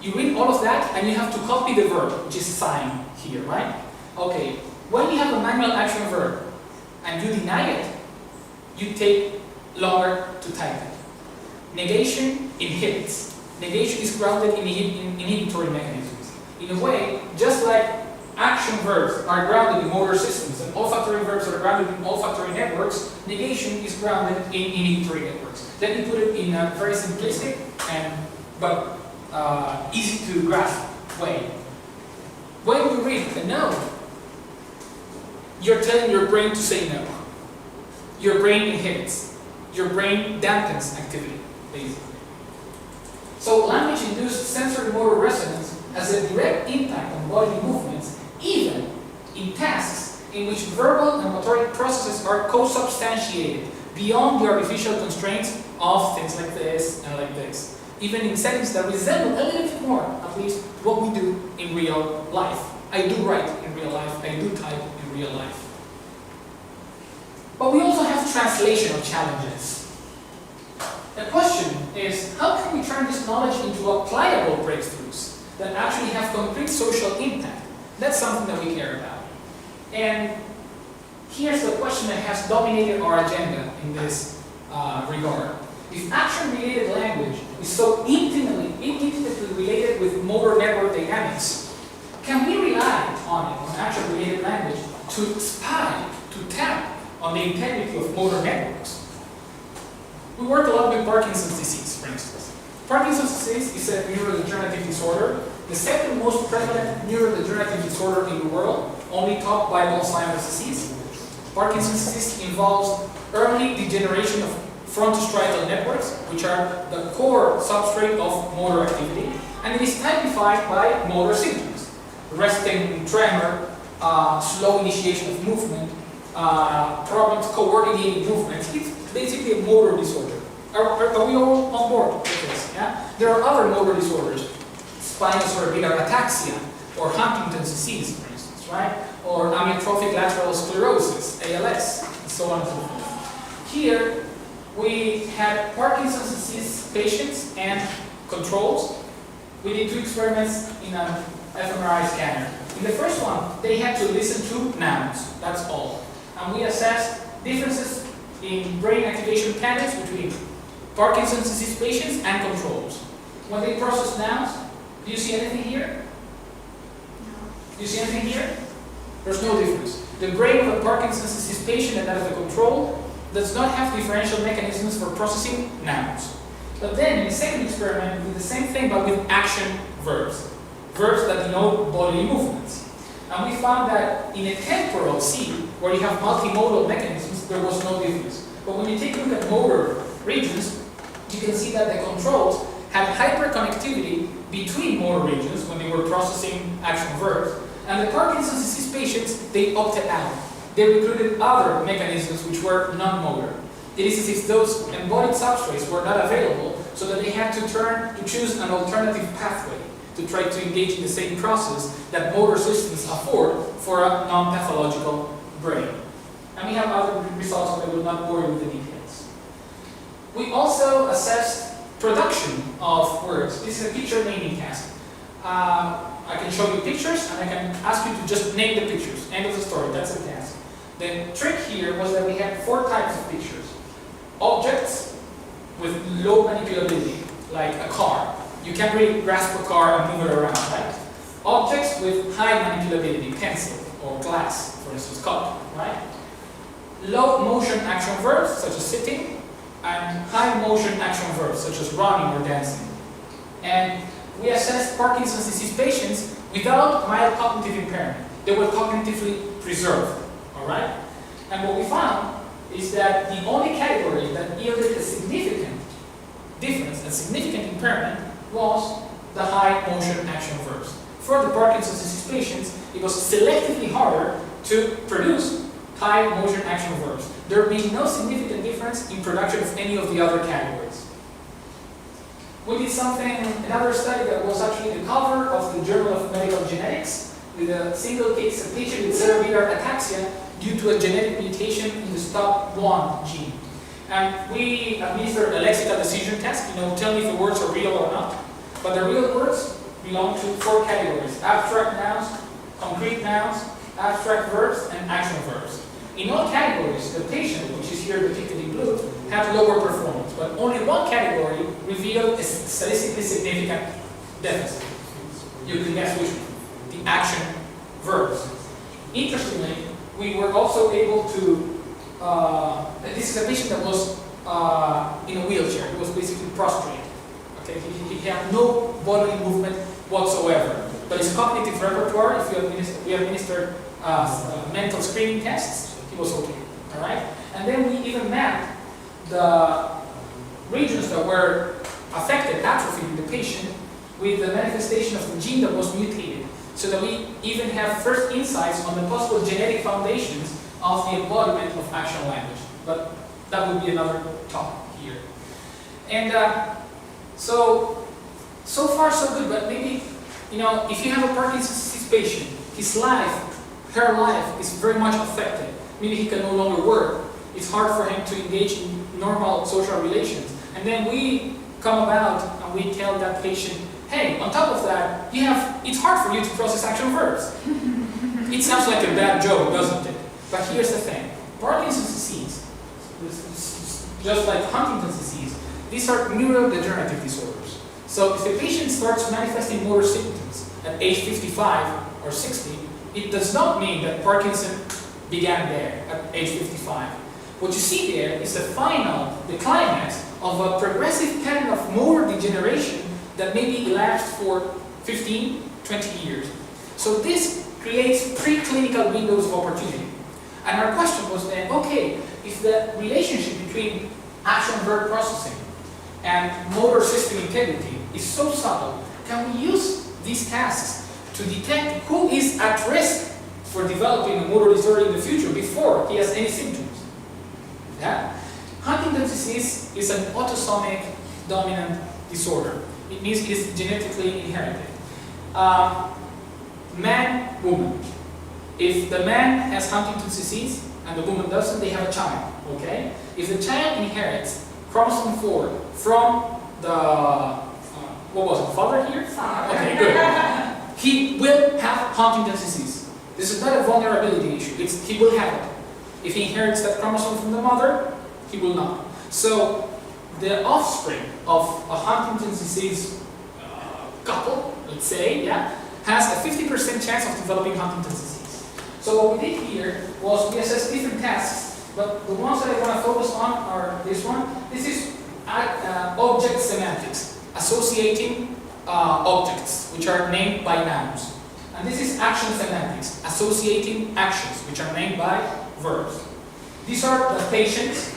You read all of that and you have to copy the verb, which is sign here, right? Okay, when you have a manual action verb and you deny it, you take longer to type it. Negation inhibits. Negation is grounded in inhibitory mechanisms. In a way, just like action verbs are grounded in motor systems and olfactory verbs are grounded in olfactory networks, negation is grounded in inhibitory networks. Let me put it in a very simplistic but easy to grasp way. When you read a no, you're telling your brain to say no. Your brain inhibits. your brain dampens activity, basically. So language-induced sensory motor resonance has a direct impact on bodily movements, even in tasks in which verbal and motoric processes are co-substantiated beyond the artificial constraints of things like this and like this. Even in settings that resemble a little bit more, at least, what we do in real life. I do write in real life, I do type in real life. But we also have translational challenges. The question is, how can we turn this knowledge into applicable breakthroughs that actually have concrete social impact? That's something that we care about. And here's the question that has dominated our agenda in this regard. If action-related language is so intimately related with motor network dynamics, can we rely on it, on action-related language, to spy, to tap on the integrity of motor networks? We work a lot with Parkinson's disease, for instance. Parkinson's disease is a neurodegenerative disorder, the second most prevalent neurodegenerative disorder in the world, only topped by Alzheimer's disease. Parkinson's disease involves early degeneration of frontostriatal networks, which are the core substrate of motor activity, and it is typified by motor symptoms: resting tremor, slow initiation of movement, problems coordinating movements. It's basically a motor disorder. Are we all on board with this? Yeah? There are other motor disorders, spinocerebellar ataxia, or Huntington's disease, for instance, right? Or amyotrophic lateral sclerosis, ALS, and so on and so forth. Here, we had Parkinson's disease patients and controls. We did 2 experiments in an fMRI scanner. In the first one, they had to listen to nouns, that's all. And we assessed differences in brain activation patterns between Parkinson's disease patients and controls. When they process nouns, do you see anything here? No. Do you see anything here? There's no difference. The brain of a Parkinson's disease patient and that of the control does not have differential mechanisms for processing nouns. But then in the second experiment, we did the same thing but with action verbs. Verbs that denote bodily movements. And we found that in a temporal C, where you have multimodal mechanisms, there was no difference. But when you take a look at motor regions, you can see that the controls had hyperconnectivity between motor regions when they were processing action verbs, and the Parkinson's disease patients, they opted out. They recruited other mechanisms which were non-motor. It is as if those embodied substrates were not available, so that they had to choose an alternative pathway to try to engage in the same process that motor systems afford for a non-pathological brain. And we have other results, but I will not bore you with the details. We also assessed production of words. This is a picture naming task. I can show you pictures, and I can ask you to just name the pictures. End of the story, that's the task. The trick here was that we had 4 types of pictures. Objects with low manipulability, like a car. You can't really grasp a car and move it around, right? Objects with high manipulability, pencil or glass, for instance, cup, right? Low motion action verbs, such as sitting, and high motion action verbs, such as running or dancing. And we assessed Parkinson's disease patients without mild cognitive impairment. They were cognitively preserved, all right? And what we found is that the only category that yielded a significant difference, a significant impairment, was the high motion action verbs. For the Parkinson's disease patients, it was selectively harder to produce high motion action verbs, there being no significant difference in production of any of the other categories. We did another study that was actually the cover of the Journal of Medical Genetics, with a single case, a patient with cerebellar ataxia due to a genetic mutation in the STOP1 gene. And we administered a lexical decision test, tell me if the words are real or not. But the real words belong to 4 categories: abstract nouns, concrete nouns, abstract verbs, and action verbs. In all categories, the patient, which is here depicted in blue, had lower performance, but only one category revealed a statistically significant deficit. You can guess which one. The action verbs. Interestingly, we were also able to, this is a patient that was in a wheelchair. He was basically prostrate. Okay, he had no bodily movement whatsoever. But his cognitive repertoire, if we administered mental screening tests, he was okay. All right, and then we even mapped the regions that were affected, atrophied in the patient, with the manifestation of the gene that was mutated, so that we even have first insights on the possible genetic foundations of the embodiment of actual language. But that would be another topic here. And so far so good, but maybe, if you have a Parkinson's disease patient, his life, her life is very much affected. Maybe he can no longer work. It's hard for him to engage in normal social relations. And then we come about and we tell that patient, hey, on top of that, it's hard for you to process action verbs. It sounds like a bad joke, doesn't it? But here's the thing. Parkinson's disease, just like Huntington's disease, these are neurodegenerative disorders. So if the patient starts manifesting motor symptoms at age 55 or 60, it does not mean that Parkinson began there at age 55. What you see there is the climax of a progressive pattern of motor degeneration that maybe elapsed for 15, 20 years. So this creates preclinical windows of opportunity. And our question was then, okay, if the relationship between action-verb processing and motor system integrity is so subtle, can we use these tasks to detect who is at risk for developing a motor disorder in the future before he has any symptoms? Yeah? Huntington's disease is an autosomic dominant disorder. It means it is genetically inherited. Man, woman. If the man has Huntington's disease and the woman doesn't, they have a child. Okay? If the child inherits chromosome 4 from the father here? Okay, good. He will have Huntington's disease. This is not a vulnerability issue. He will have it. If he inherits that chromosome from the mother, he will not. So the offspring of a Huntington's disease couple, let's say, has a 50% chance of developing Huntington's disease. So what we did here was we assessed different tasks, but the ones that I want to focus on are this one. This is object semantics, associating objects, which are named by nouns. And this is action semantics, associating actions, which are named by verbs. These are the patients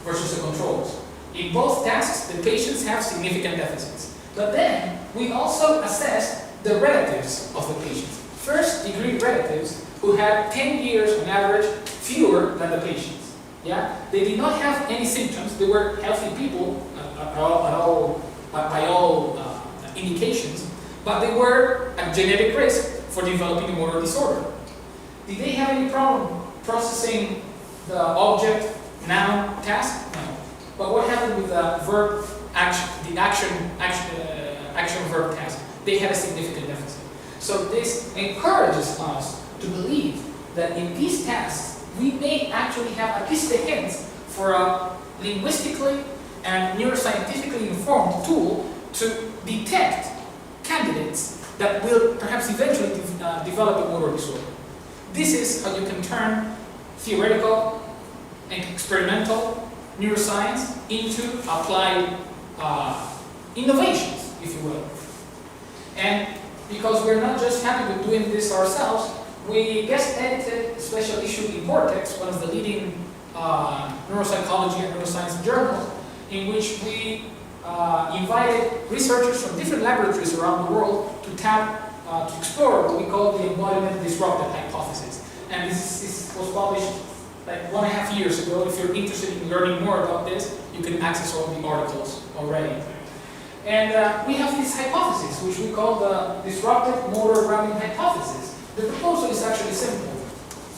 versus the controls. In both tasks, the patients have significant deficits. But then, we also assessed the relatives of the patients. First-degree relatives who had 10 years on average fewer than the patients. Yeah? They did not have any symptoms. They were healthy people by all indications, but they were at genetic risk for developing a motor disorder. Did they have any problem processing the object noun task? No. But what happened with the verb action, the action verb task? They had a significant deficit. So this encourages us to believe that in these tasks we may actually have at least the hints for a linguistically and neuroscientifically informed tool to detect candidates that will perhaps eventually develop a motor disorder. This is how you can turn theoretical and experimental neuroscience into applied innovations, if you will. And because we're not just happy with doing this ourselves, we guest edited a special issue in Vortex, one of the leading neuropsychology and neuroscience journals, in which we invited researchers from different laboratories around the world to explore what we call the embodiment disrupted hypothesis. And this was published like 1.5 years ago. If you're interested in learning more about this, you can access all the articles already. And we have this hypothesis, which we call the disrupted motor grounding hypothesis. The proposal is actually simple.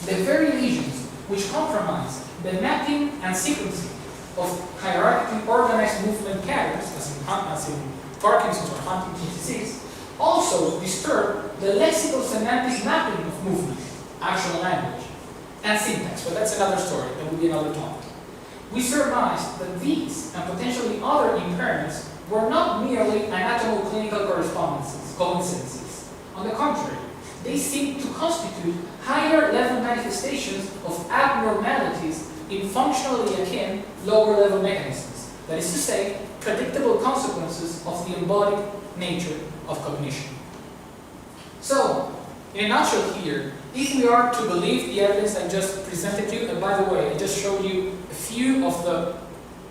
The very lesions which compromise the mapping and sequencing of hierarchically organized movement patterns, as in Parkinson's or Huntington's disease, also disturb the lexical-semantic mapping of movement, actual language, and syntax. But that's another story. That will be another topic. We surmised that these and potentially other impairments were not merely anatomical clinical coincidences. On the contrary, they seem to constitute higher level manifestations of abnormalities in functionally akin lower level mechanisms. That is to say, predictable consequences of the embodied nature of cognition. So, in a nutshell here, if we are to believe the evidence I just presented you, and by the way, I just showed you a few of the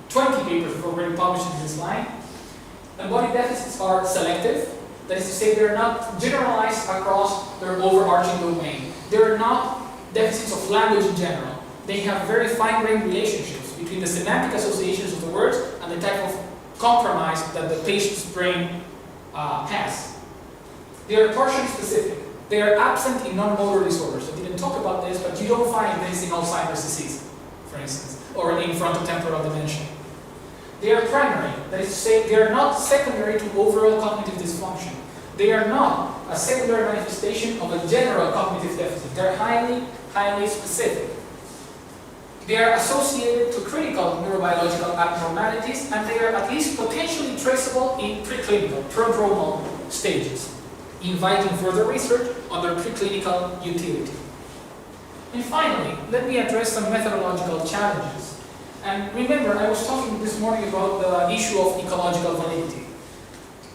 20 papers have already published in this line. Embodied deficits are selective. That is to say, they're not generalized across their overarching domain. They're not deficits of language in general. They have very fine-grained relationships between the semantic associations of the words and the type of compromise that the patient's brain has. They are partially specific. They are absent in non-motor disorders. I didn't talk about this, but you don't find this in Alzheimer's disease, for instance, or in frontotemporal dementia. They are primary. That is to say, they are not secondary to overall cognitive dysfunction. They are not a secondary manifestation of a general cognitive deficit. They're highly, highly specific. They are associated to critical neurobiological abnormalities, and they are at least potentially traceable in preclinical, prodromal stages, inviting further research on their preclinical utility. And finally, let me address some methodological challenges. And remember, I was talking this morning about the issue of ecological validity.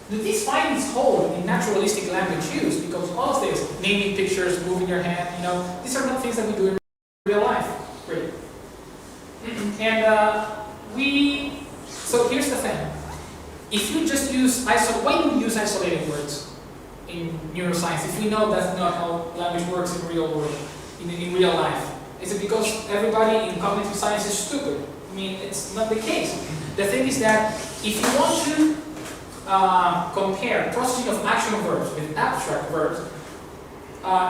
Do these findings hold in naturalistic language use? Because all of this, naming pictures, moving your hand, these are not things that we do in real life, really. And so here's the thing. If you just use, why do we use isolated words in neuroscience if we know that's not how language works in real world, in real life? Is it because everybody in cognitive science is stupid? I mean, it's not the case. The thing is that if you want to compare processing of action verbs with abstract verbs,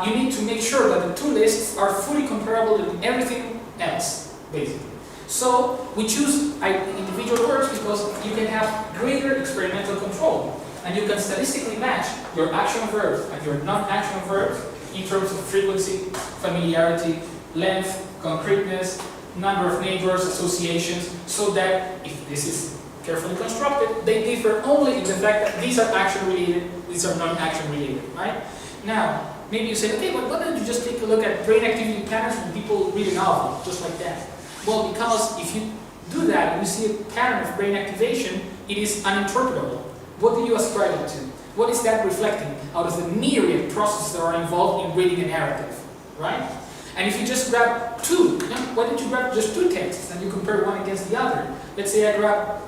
you need to make sure that the two lists are fully comparable with everything else, basically. So we choose individual words because you can have greater experimental control, and you can statistically match your action verbs and your non-action verbs in terms of frequency, familiarity, length, concreteness, number of neighbors, associations, so that if this is carefully constructed, they differ only in the fact that these are action related, these are non-action related, right? Now, maybe you say, okay, but why don't you just take a look at brain activity patterns when people read a novel, just like that? Well, because if you do that and you see a pattern of brain activation, it is uninterpretable. What do you ascribe it to? What is that reflecting out of the myriad processes that are involved in reading a narrative, right? And if you just grab two, why don't you grab just two texts and you compare one against the other? Let's say I grab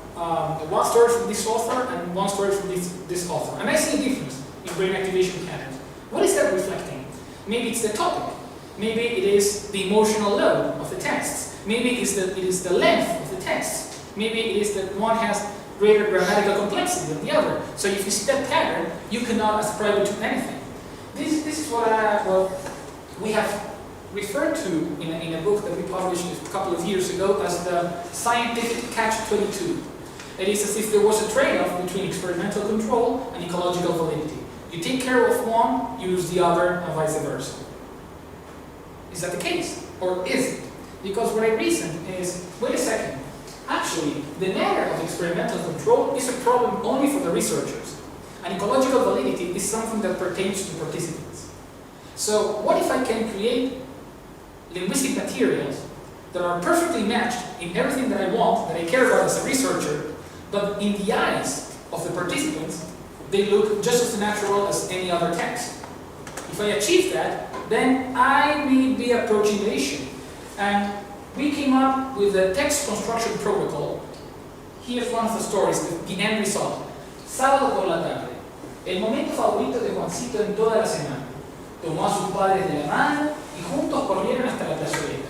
one story from this author and one story from this author, and I see a difference in brain activation patterns. What is that reflecting? Maybe it's the topic. Maybe it is the emotional load of the texts. Maybe it is the length of the texts. Maybe it is that one has greater grammatical complexity than the other. So if you see that pattern, you cannot ascribe it to anything. This is what we have referred to in a book that we published a couple of years ago as the scientific catch-22. It is as if there was a trade-off between experimental control and ecological validity. You take care of one, you use the other, and vice versa. Is that the case? Or is it? Because what I reasoned is, wait a second, actually, the matter of experimental control is a problem only for the researchers. And ecological validity is something that pertains to participants. So what if I can create linguistic materials that are perfectly matched in everything that I want, that I care about as a researcher, but in the eyes of the participants, they look just as natural as any other text. If I achieve that, then I may be approaching the issue. And we came up with a text construction protocol. Here's one of the stories, the end result. Sábado por la tarde. El momento favorito de Juancito en toda la semana. Tomó a sus padres de la mano y juntos corrieron hasta la plazoleta.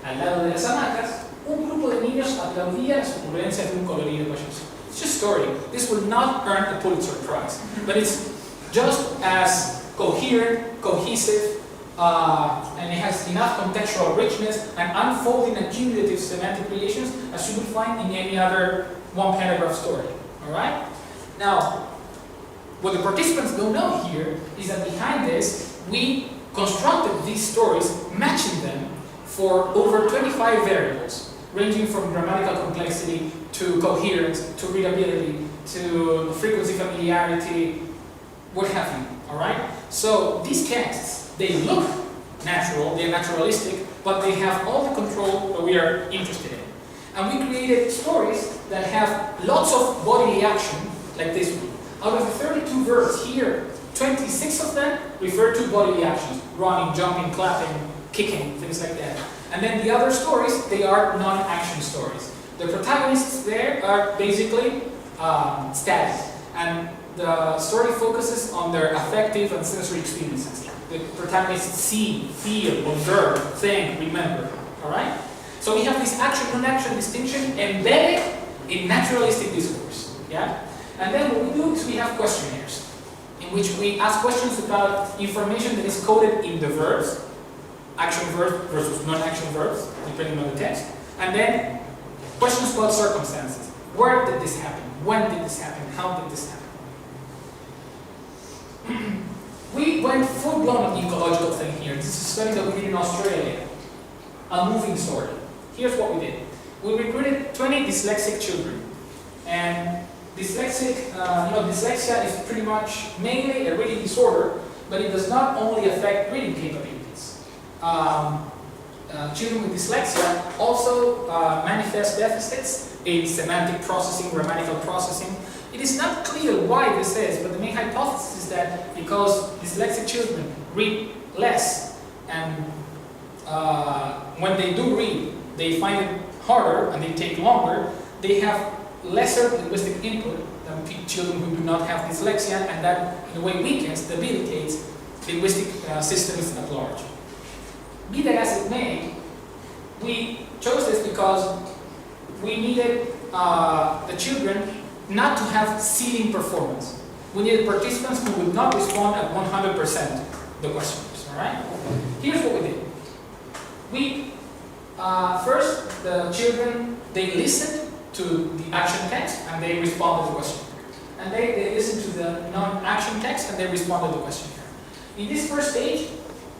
Al lado de las hamacas, un grupo de niños aplaudía las ocurrencias de un colorido payaso. It's just a story. This will not earn a Pulitzer Prize, but it's just as coherent, cohesive, and it has enough contextual richness and unfolding and cumulative semantic relations as you would find in any other one-paragraph story. All right? Now, what the participants don't know here is that behind this, we constructed these stories, matching them for over 25 variables, ranging from grammatical complexity to coherence, to readability, to frequency, familiarity, what have you. All right? So these texts, they look natural, they're naturalistic, but they have all the control that we are interested in. And we created stories that have lots of bodily action, like this one. Out of the 32 verbs here, 26 of them refer to bodily actions, running, jumping, clapping, kicking, things like that. And then the other stories, they are non-action stories. The protagonists there are basically static, and the story focuses on their affective and sensory experiences. The protagonists see, feel, observe, think, remember. All right? So we have this action-non-action distinction embedded in naturalistic discourse. Yeah? And then what we do is we have questionnaires, in which we ask questions about information that is coded in the verbs, action verbs versus non-action verbs, depending on the text, and then questions about circumstances. Where did this happen? When did this happen? How did this happen? We went full-blown on the ecological thing here. This is a study that we did in Australia, a moving story. Here's what we did. We recruited 20 dyslexic children, and dyslexia is pretty much mainly a reading disorder, but it does not only affect reading capabilities. Children with dyslexia also manifest deficits in semantic processing, grammatical processing. It is not clear why this is, but the main hypothesis is that because dyslexic children read less, and when they do read, they find it harder and they take longer, they have lesser linguistic input than children who do not have dyslexia, and that in a way weakens, debilitates linguistic systems at large. Be that as it may, we chose this because we needed the children not to have ceiling performance. We needed participants who would not respond at 100% the questions. All right? Here's what we did. We first, the children, they listened to the action text and they responded to the question. And they listened to the non-action text and they responded to the question. In this first stage,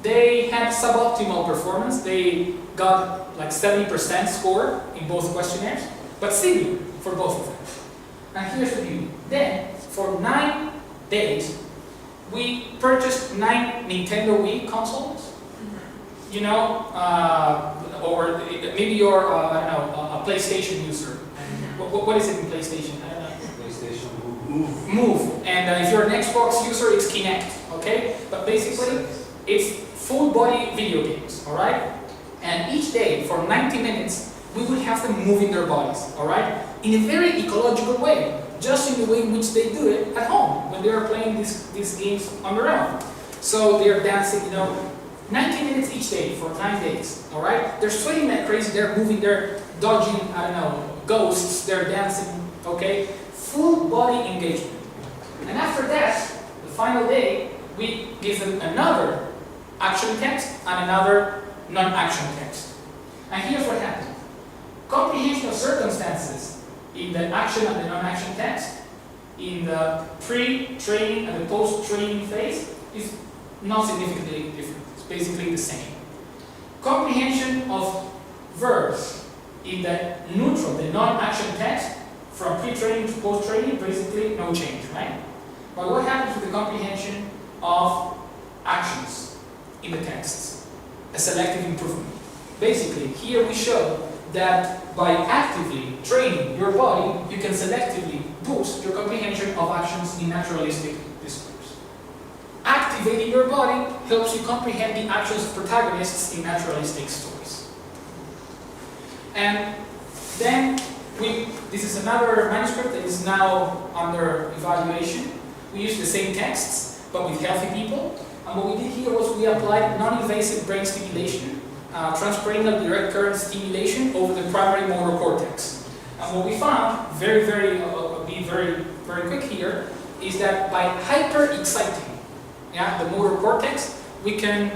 they had suboptimal performance. They got like 70% score in both questionnaires, but similar for both of them. And here's the beauty. Then, for 9 days, we purchased 9 Nintendo Wii consoles. You know, or maybe you're, I don't know, a PlayStation user. What is it in PlayStation? I don't know. PlayStation Move. And if you're an Xbox user, it's Kinect. Okay? But basically, it's full body video games. All right? And each day, for 90 minutes, we would have them moving their bodies. All right? In a very ecological way, just in the way in which they do it at home when they are playing these games on their own. So they are dancing, you know, 90 minutes each day for 9 days. All right? They're sweating like crazy. They're moving. They're dodging. I don't know, ghosts. They're dancing. Okay? Full body engagement. And after that, the final day, we give them another action text and another non-action text. And here's what happened. Comprehension of circumstances in the action and the non-action text, in the pre-training and the post-training phase, is not significantly different. It's basically the same. Comprehension of verbs in the neutral, the non-action text, from pre-training to post-training, basically no change, right? But what happens with the comprehension of actions in the texts? A selective improvement. Basically, here we show that by actively training your body, you can selectively boost your comprehension of actions in naturalistic discourse. Activating your body helps you comprehend the actions of protagonists in naturalistic stories. And then, this is another manuscript that is now under evaluation. We use the same texts, but with healthy people. And what we did here was we applied non-invasive brain stimulation, transcranial direct current stimulation over the primary motor cortex. And what we found, very quick here, is that by hyper-exciting the motor cortex, we can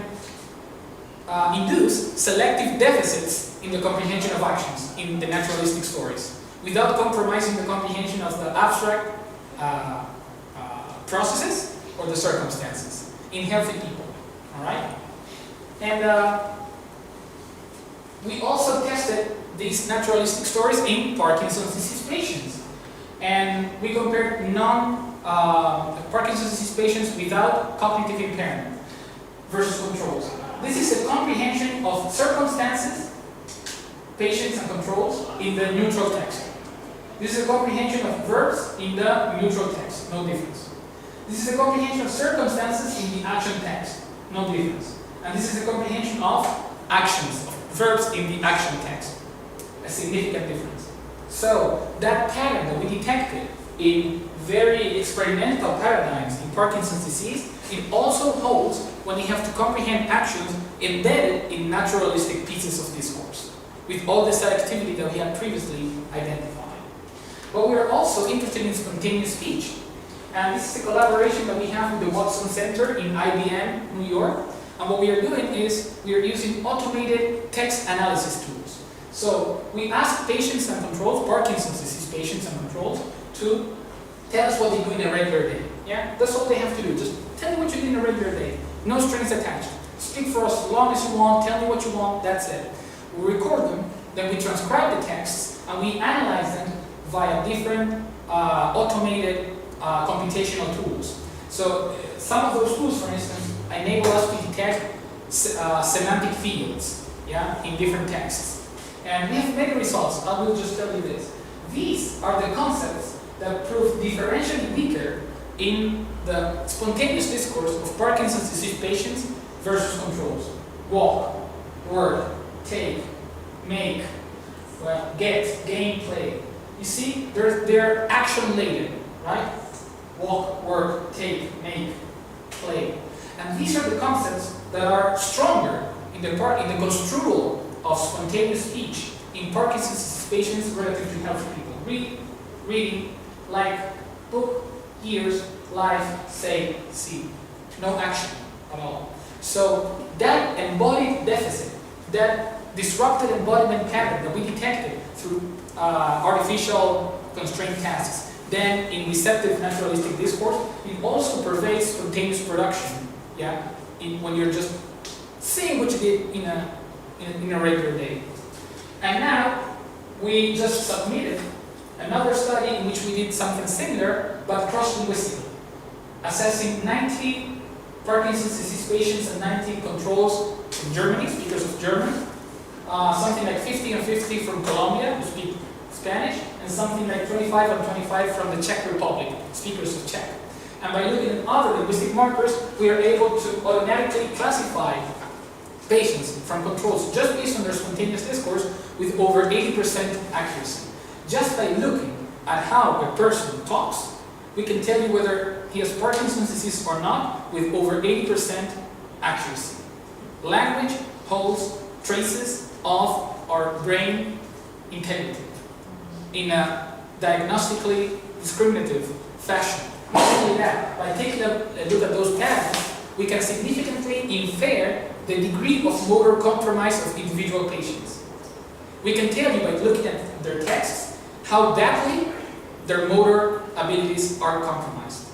induce selective deficits in the comprehension of actions in the naturalistic stories, without compromising the comprehension of the abstract processes or the circumstances in healthy people. All right? And we also tested these naturalistic stories in Parkinson's disease patients. And we compared Parkinson's disease patients without cognitive impairment versus controls. This is a comprehension of circumstances, patients and controls in the neutral text. This is a comprehension of verbs in the neutral text, no difference. This is a comprehension of circumstances in the action text, no difference. And this is a comprehension of actions, of verbs in the action text, a significant difference. So that pattern that we detected in very experimental paradigms in Parkinson's disease, it also holds when you have to comprehend actions embedded in naturalistic pieces of discourse, with all the selectivity that we had previously identified. But we are also interested in spontaneous speech. And this is a collaboration that we have with the Watson Center in IBM, New York. And what we are doing is we are using automated text analysis tools. So we ask patients and controls, Parkinson's disease patients and controls, to tell us what they do in a regular day. Yeah? That's all they have to do. Just tell me what you do in a regular day. No strings attached. Speak for as long as you want, tell me what you want, that's it. We record them, then we transcribe the texts, and we analyze them via different automated computational tools. So some of those tools, for instance, enable us to detect semantic fields, yeah, in different texts. And we have many results. I will just tell you this. These are the concepts that prove differentially weaker in the spontaneous discourse of Parkinson's disease patients versus controls. Walk, word, take, make, well, get, gain, play. You see, they're action-laden, right? Walk, work, take, make, play. And these are the concepts that are stronger in the construal of spontaneous speech in Parkinson's disease patients relative to healthy people. Read, reading, like, book, hears, life, say, see. No action at all. So that embodied deficit, that disrupted embodiment pattern that we detected through artificial constraint tasks, then in receptive naturalistic discourse, it also pervades spontaneous production. Yeah, when you're just saying what you did in a regular day. And now we just submitted another study in which we did something similar but cross-linguistically, assessing 90 Parkinson's disease patients and 90 controls from Germany, speakers of German, something like 50 and 50 from Colombia, who speak Spanish, and something like 25 and 25 from the Czech Republic, speakers of Czech. And by looking at other linguistic markers, we are able to automatically classify patients from controls just based on their spontaneous discourse with over 80% accuracy. Just by looking at how a person talks, we can tell you whether he has Parkinson's disease or not with over 80% accuracy. Language holds traces of our brain integrity in a diagnostically discriminative fashion. Not only that, by taking a look at those patterns, we can significantly infer the degree of motor compromise of individual patients. We can tell you by looking at their texts how badly their motor abilities are compromised.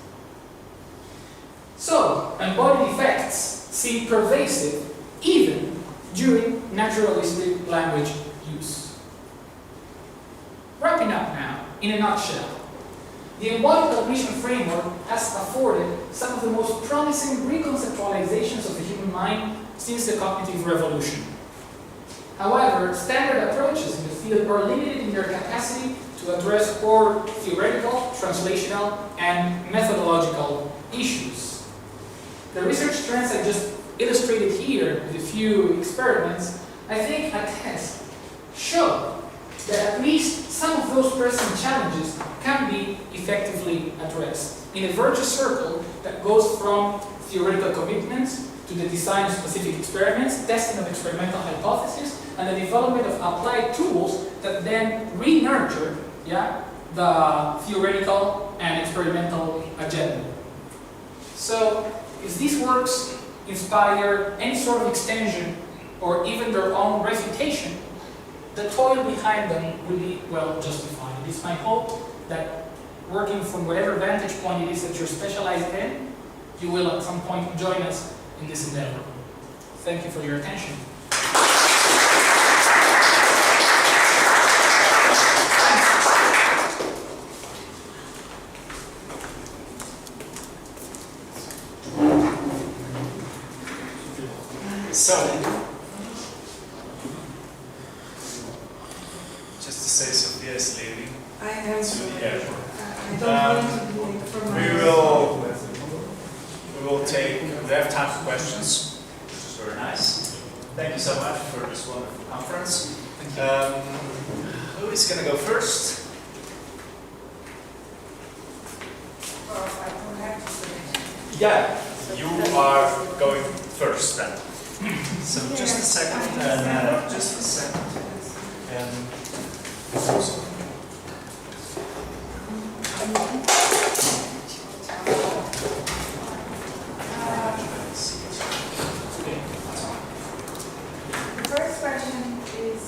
So, embodied effects seem pervasive even during naturalistic language use. Wrapping up now, in a nutshell, the embodied cognition framework has afforded some of the most promising reconceptualizations of the human mind since the cognitive revolution. However, standard approaches in the field are limited in their capacity to address core theoretical, translational, and methodological issues. The research trends I just illustrated here with a few experiments, I think attest, show that at least some of those present challenges can be effectively addressed in a virtuous circle that goes from theoretical commitments to the design of specific experiments, testing of experimental hypotheses, and the development of applied tools that then re-nurture the theoretical and experimental agenda. So, if these works inspire any sort of extension or even their own refutation, the toil behind them will be well justified. It is my hope that working from whatever vantage point it is that you're specialized in, you will at some point join us in this endeavor. Thank you for your attention. So, just to say, Sophia is leaving I have to the airport. I don't want to be late for my We will take, we have time for questions, which is very nice. Thank you so much for this wonderful conference. Who Who is going to go first? Prof, I don't have to say. Yeah, you are going first then. So just a second, and just a second. And The first question is,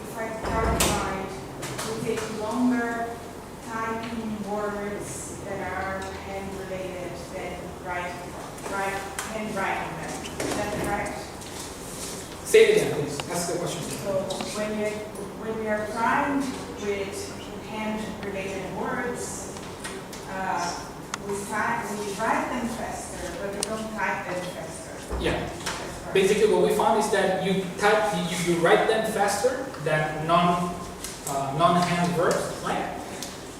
if I clarified, will it take longer typing words that are hand-related than handwriting them? Is that correct? Say it again, please. Ask the question. So when we are primed with hand-related words, we write them faster, but we don't type them faster. Yeah. That's correct. Basically, what we found is that you write them faster than non-hand verbs, right?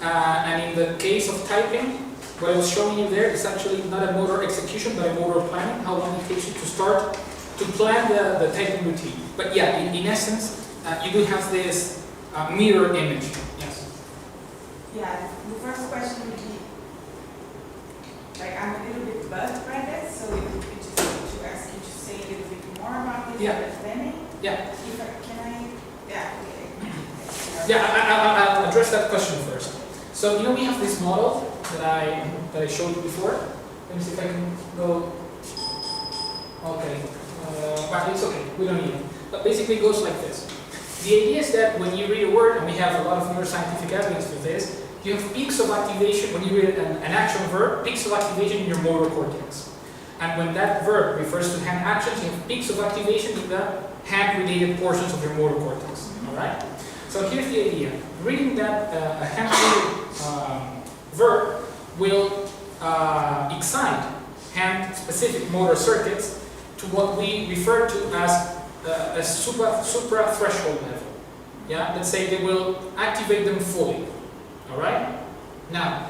And in the case of typing, what I was showing you there is actually not a motor execution, but a motor planning. How long it takes you to start to plan the typing routine. But yeah, in essence, you do have this mirror image. Yes. Yeah, the first question would be, like, I'm a little bit bug-braided, so it would be just to ask you to say a little bit more about this planning. Yeah. Yeah. I'll address that question first. So we have this model that I showed you before. Let me see if I can go. Okay. But it's okay. We don't need it. But basically, it goes like this. The idea is that when you read a word, and we have a lot of neuroscientific evidence for this, you have peaks of activation when you read an action verb, peaks of activation in your motor cortex. And when that verb refers to hand actions, you have peaks of activation in the hand-related portions of your motor cortex. All right. So here's the idea. Reading that a hand-related verb will excite hand-specific motor circuits to what we refer to as a supra-threshold level. Yeah, let's say they will activate them fully. All right. Now,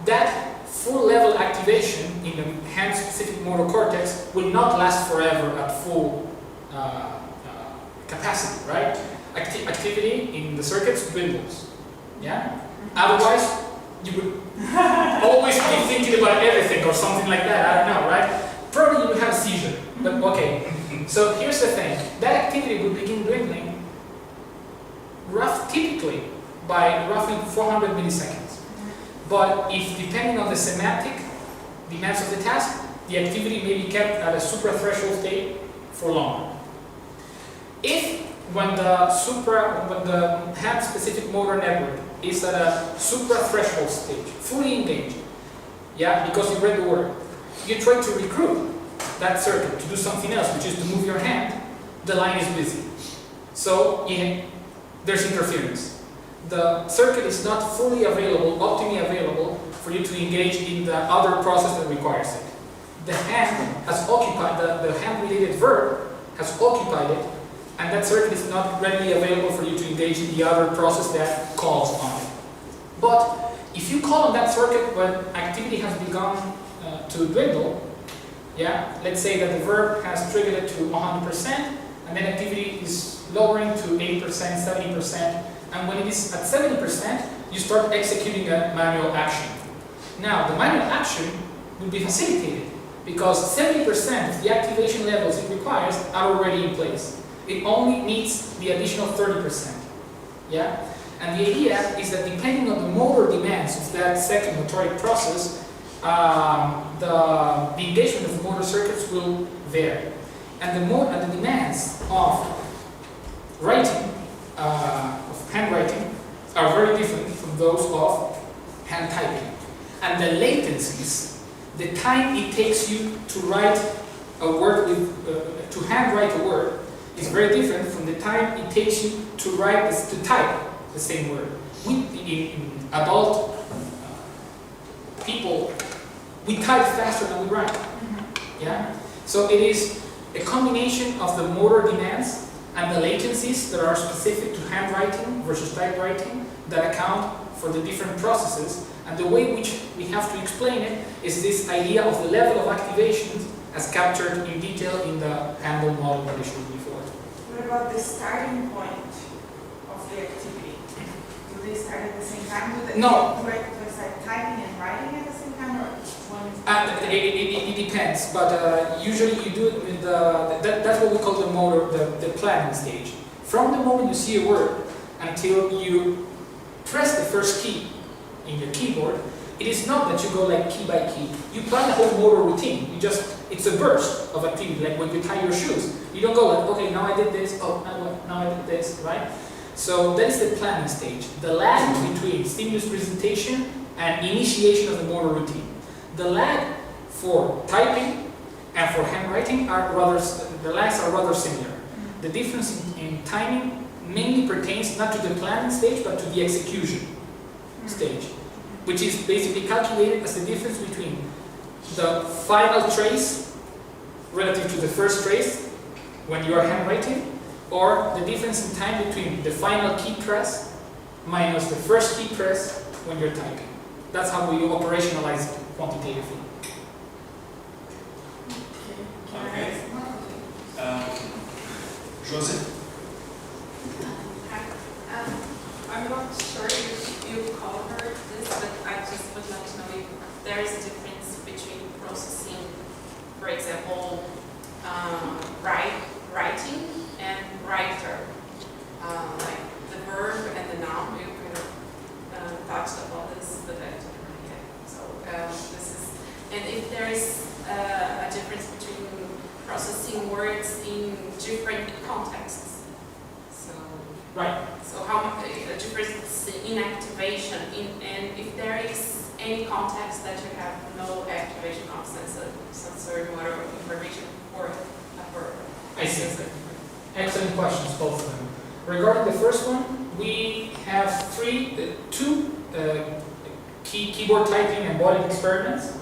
that full level activation in the hand-specific motor cortex will not last forever at full capacity, right? Activity in the circuits dwindles. Yeah. Otherwise, you would always be thinking about everything or something like that. I don't know, right? Probably you would have a seizure. But okay. So here's the thing: that activity would begin dwindling, typically by roughly 400 milliseconds. But if, depending on the semantic demands of the task, the activity may be kept at a supra-threshold state for longer. If when the hand-specific motor network is at a supra-threshold stage, fully engaged, yeah, because you read the word, you try to recruit that circuit to do something else, which is to move your hand, the line is busy. So there's interference. The circuit is not fully available, optimally available, for you to engage in the other process that requires it. The hand has occupied, the hand-related verb has occupied it, and that circuit is not readily available for you to engage in the other process that calls on it. But if you call on that circuit when activity has begun to dwindle, yeah, let's say that the verb has triggered it to 100%, and then activity is lowering to 80%, 70%, and when it is at 70%, you start executing a manual action. Now, the manual action will be facilitated because 70% of the activation levels it requires are already in place. It only needs the additional 30%. Yeah? And the idea is that depending on the motor demands of that second motoric process, the engagement of the motor circuits will vary. And the demands of writing, of handwriting, are very different from those of hand typing. And the latencies, the time it takes you to write a word to handwrite a word, is very different from the time it takes you to type the same word. In adult people, we type faster than we write. Yeah. So it is a combination of the motor demands and the latencies that are specific to handwriting versus typewriting that account for the different processes. And the way in which we have to explain it is this idea of the level of activation as captured in detail in the Handel model that I showed before. What about the starting point of of the activity? Do they start at the same time? No. Do I start typing and writing at the same time, or one? It depends, but usually you do it with that's what we call the motor, the planning stage. From the moment you see a word until you press the first key in your keyboard, it is not that you go like key by key. You plan the whole motor routine. It's a burst of activity, like when you tie your shoes. You don't go like, okay, now I did this, oh, now I did this, right? So that is the planning stage. The lag between stimulus presentation and initiation of the motor routine. The lag for typing and for handwriting the lags are rather similar. The difference in timing mainly pertains not to the planning stage, but to the execution stage, which is basically calculated as the difference between the final trace relative to the first trace when you are handwriting, or the difference in time between the final key press minus the first key press when you're typing. That's how we operationalize it quantitatively. Okay. Jose? I'm not sure if you covered this, but I just would like to know if there is a difference between processing, for example, writing and writer, like the verb and the noun. You kind of touched about this, but I didn't really get it. So this is, and if there is a difference between processing words in different contexts. So Right. So how much a difference in activation, and if there is any context that you have no activation of sensory motor information for a verb. I see. Excellent questions, both of them. Regarding the first one, we have two keyboard typing and embodied experiments,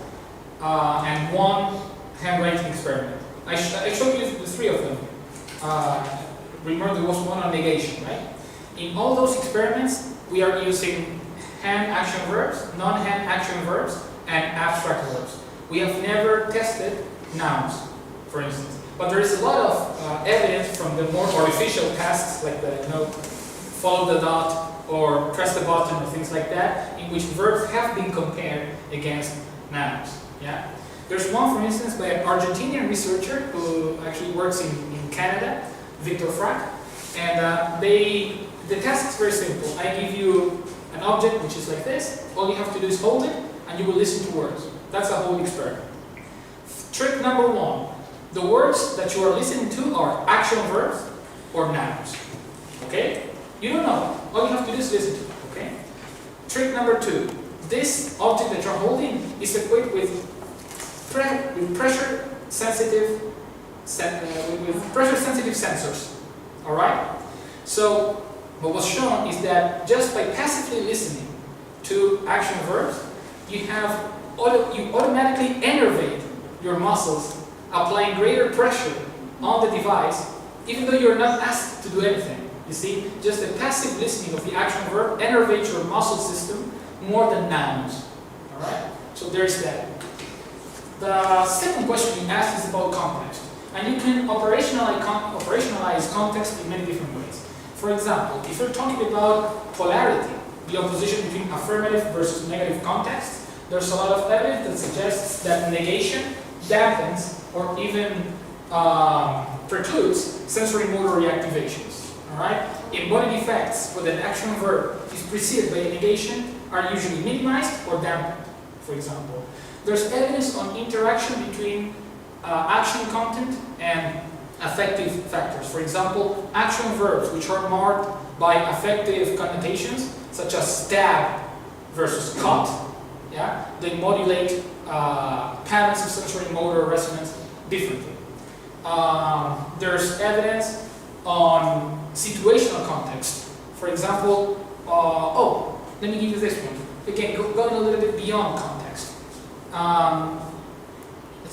and one handwriting experiment. I showed you the three of them. Remember, there was one on negation, right? In all those experiments, we are using hand action verbs, non-hand action verbs, and abstract verbs. We have never tested nouns, for instance. But there is a lot of evidence from the more artificial tasks, like the follow the dot or press the button or things like that, in which verbs have been compared against nouns. Yeah. There's one, for instance, by an Argentinian researcher who actually works in Canada, Victor Frack, and the task is very simple. I give you an object which is like this. All you have to do is hold it, and you will listen to words. That's the whole experiment. Trick number one. The words that you are listening to are action verbs or nouns. Okay? You don't know. All you have to do is listen to it. Okay? Trick number two. This object that you're holding is equipped with pressure sensitive sensors. Alright? So what was shown is that just by passively listening to action verbs, you automatically innervate your muscles, applying greater pressure on the device, even though you're not asked to do anything. You see, just the passive listening of the action verb innervates your muscle system more than nouns. Alright? So there's that. The second question you asked is about context. And you can operationalize context in many different ways. For example, if you're talking about polarity, the opposition between affirmative versus negative context, there's a lot of evidence that suggests that negation dampens or even precludes sensory motor reactivations. Alright? Embodied effects with an action verb is preceded by a negation are usually minimized or dampened, for example. There's evidence on interaction between action content and affective factors. For example, action verbs which are marked by affective connotations, such as stab versus cut, yeah, they modulate patterns of sensory motor resonance differently. There's evidence on situational context. For example, let me give you this one. Again, going a little bit beyond context.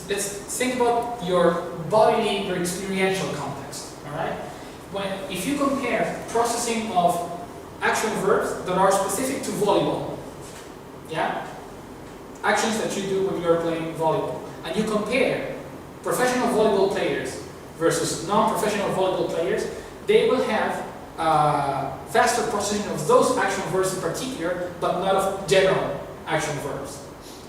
Let's think about your bodily or experiential context. All right. If you compare processing of action verbs that are specific to volleyball, yeah, actions that you do when you are playing volleyball, and you compare professional volleyball players versus non-professional volleyball players, they will have faster processing of those action verbs in particular, but not of general action verbs.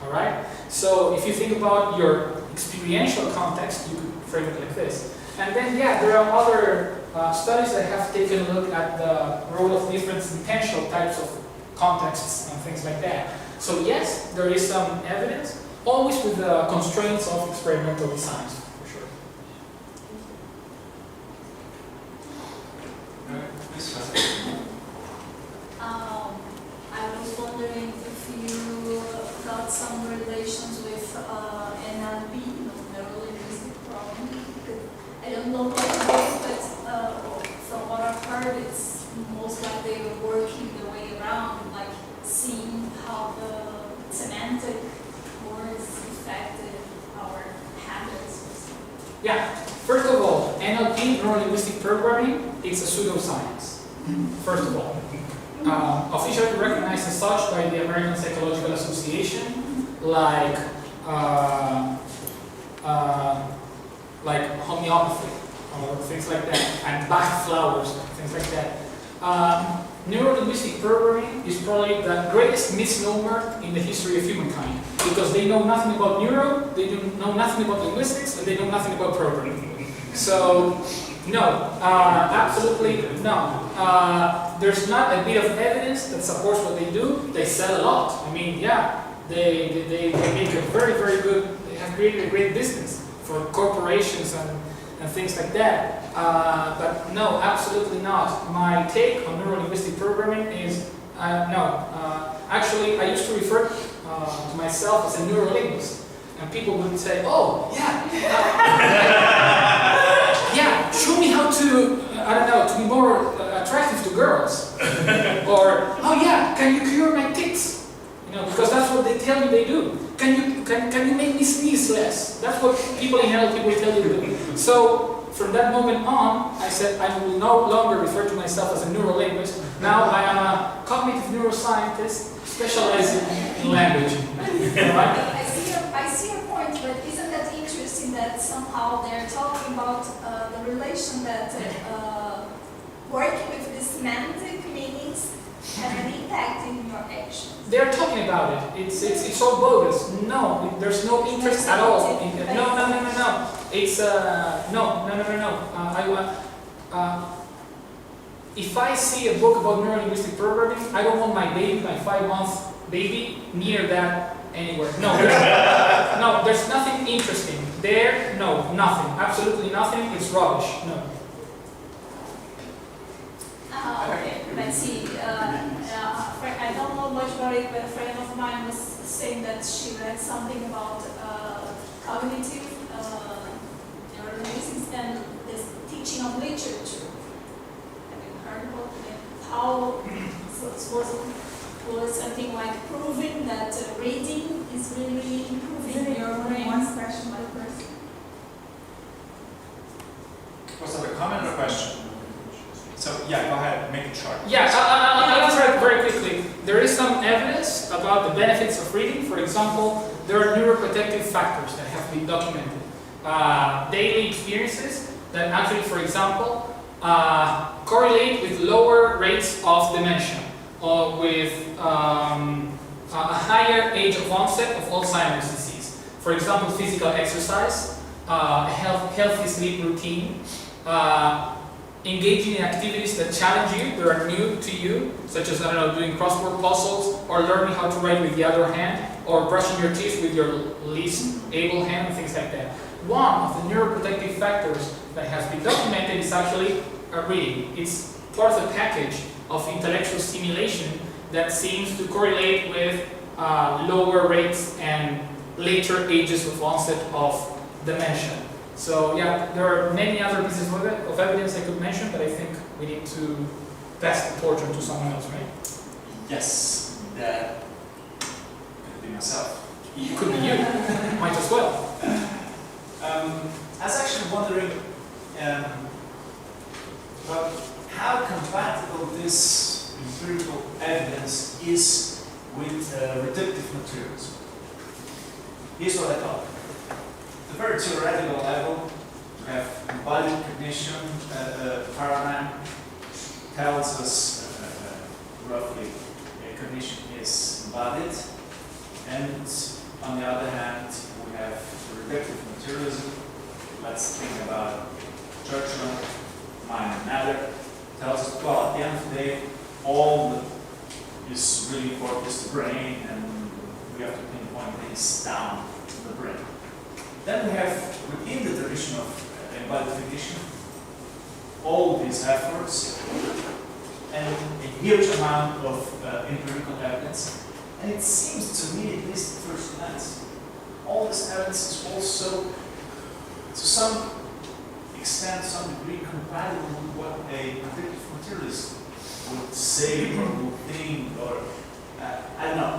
All right? So if you think about your experiential context, you could frame it like this. And then, yeah, there are other studies that have taken a look at the role of different intentional types of contexts and things like that. So yes, there is some evidence, always with the constraints of experimental designs, for sure. I was wondering if you got some relations with NLP, neuro-linguistic programming. I don't know much about it, but from what I've heard, it's most likely working the way around, like seeing how the semantic words affected our habits or something. Yeah, first of all, NLP, neuro-linguistic programming, it's a pseudoscience, first of all. Officially recognized as such by the American Psychological Association, like homeopathy, or things like that, and Bach flowers, things like that. Neuro-linguistic programming is probably the greatest misnomer in the history of humankind, because they know nothing about neuro, they do know nothing about linguistics, and they know nothing about programming. So, no, absolutely no. There's not a bit of evidence that supports what they do. They sell a lot. I mean, yeah, they make a very, very good, they have created a great business for corporations and things like that. But no, absolutely not. My take on neuro-linguistic programming is no. Actually, I used to refer to myself as a neurolinguist. And people would say, oh, yeah, yeah, show me how to, I don't know, to be more attractive to girls. Or, oh yeah, can you cure my tics? You know, because that's what they tell you they do. Can you make me sneeze less? That's what people in NLP will tell you to do. So, from that moment on, I said I will no longer refer to myself as a neurolinguist. Now I am a cognitive neuroscientist specializing in language. Right? I see your point, but isn't that interesting that somehow they're talking about the relation that working with the semantic meanings have an impact in your actions? They're talking about it. It's all bogus. No, there's no interest at all. No. It's if I see a book about neuro-linguistic programming, I don't want my baby, my 5-month baby, near that anywhere. No, there's nothing interesting there. No, nothing. Absolutely nothing. It's rubbish. No. Okay, let's see. I don't know much about it, but a friend of mine was saying that she read something about cognitive neurolinguistics and the teaching of literature. Have you heard about it? How was something like proving that reading is really improving your brain? One question by person. Was that a comment or a question? So yeah, go ahead, make it short. Yeah, I'll answer it very quickly. There is some evidence about the benefits of reading. For example, there are neuroprotective factors that have been documented. Daily experiences that actually, for example, correlate with lower rates of dementia or with a higher age of onset of Alzheimer's disease. For example, physical exercise, a healthy sleep routine, engaging in activities that challenge you, that are new to you, such as, I don't know, doing crossword puzzles, or learning how to write with the other hand, or brushing your teeth with your least able hand, and things like that. One of the neuroprotective factors that has been documented is actually reading. It's part of the package of intellectual stimulation that seems to correlate with lower rates and later ages of onset of dementia. So yeah, there are many other pieces of evidence I could mention, but I think we need to pass the torch on to someone else, right? Yes, that could be myself. It could be you. Might as well. I was actually wondering about how compatible this empirical evidence is with reductive materials. Here's what I thought. At the very theoretical level, we have embodied cognition paradigm, tells us roughly a cognition is embodied, and on the other hand, we have reductive materialism. Let's think about Churchill, mind and matter. Tells us, well, at the end of the day, all that is really important is the brain, and we have to pinpoint things down to the brain. Then we have, within the tradition of embodied cognition, all these efforts and a huge amount of empirical evidence. And it seems to me, at least at first glance, all this evidence is also, to some extent, to some degree, compatible with what a predictive materialist would say or would think, or I don't know.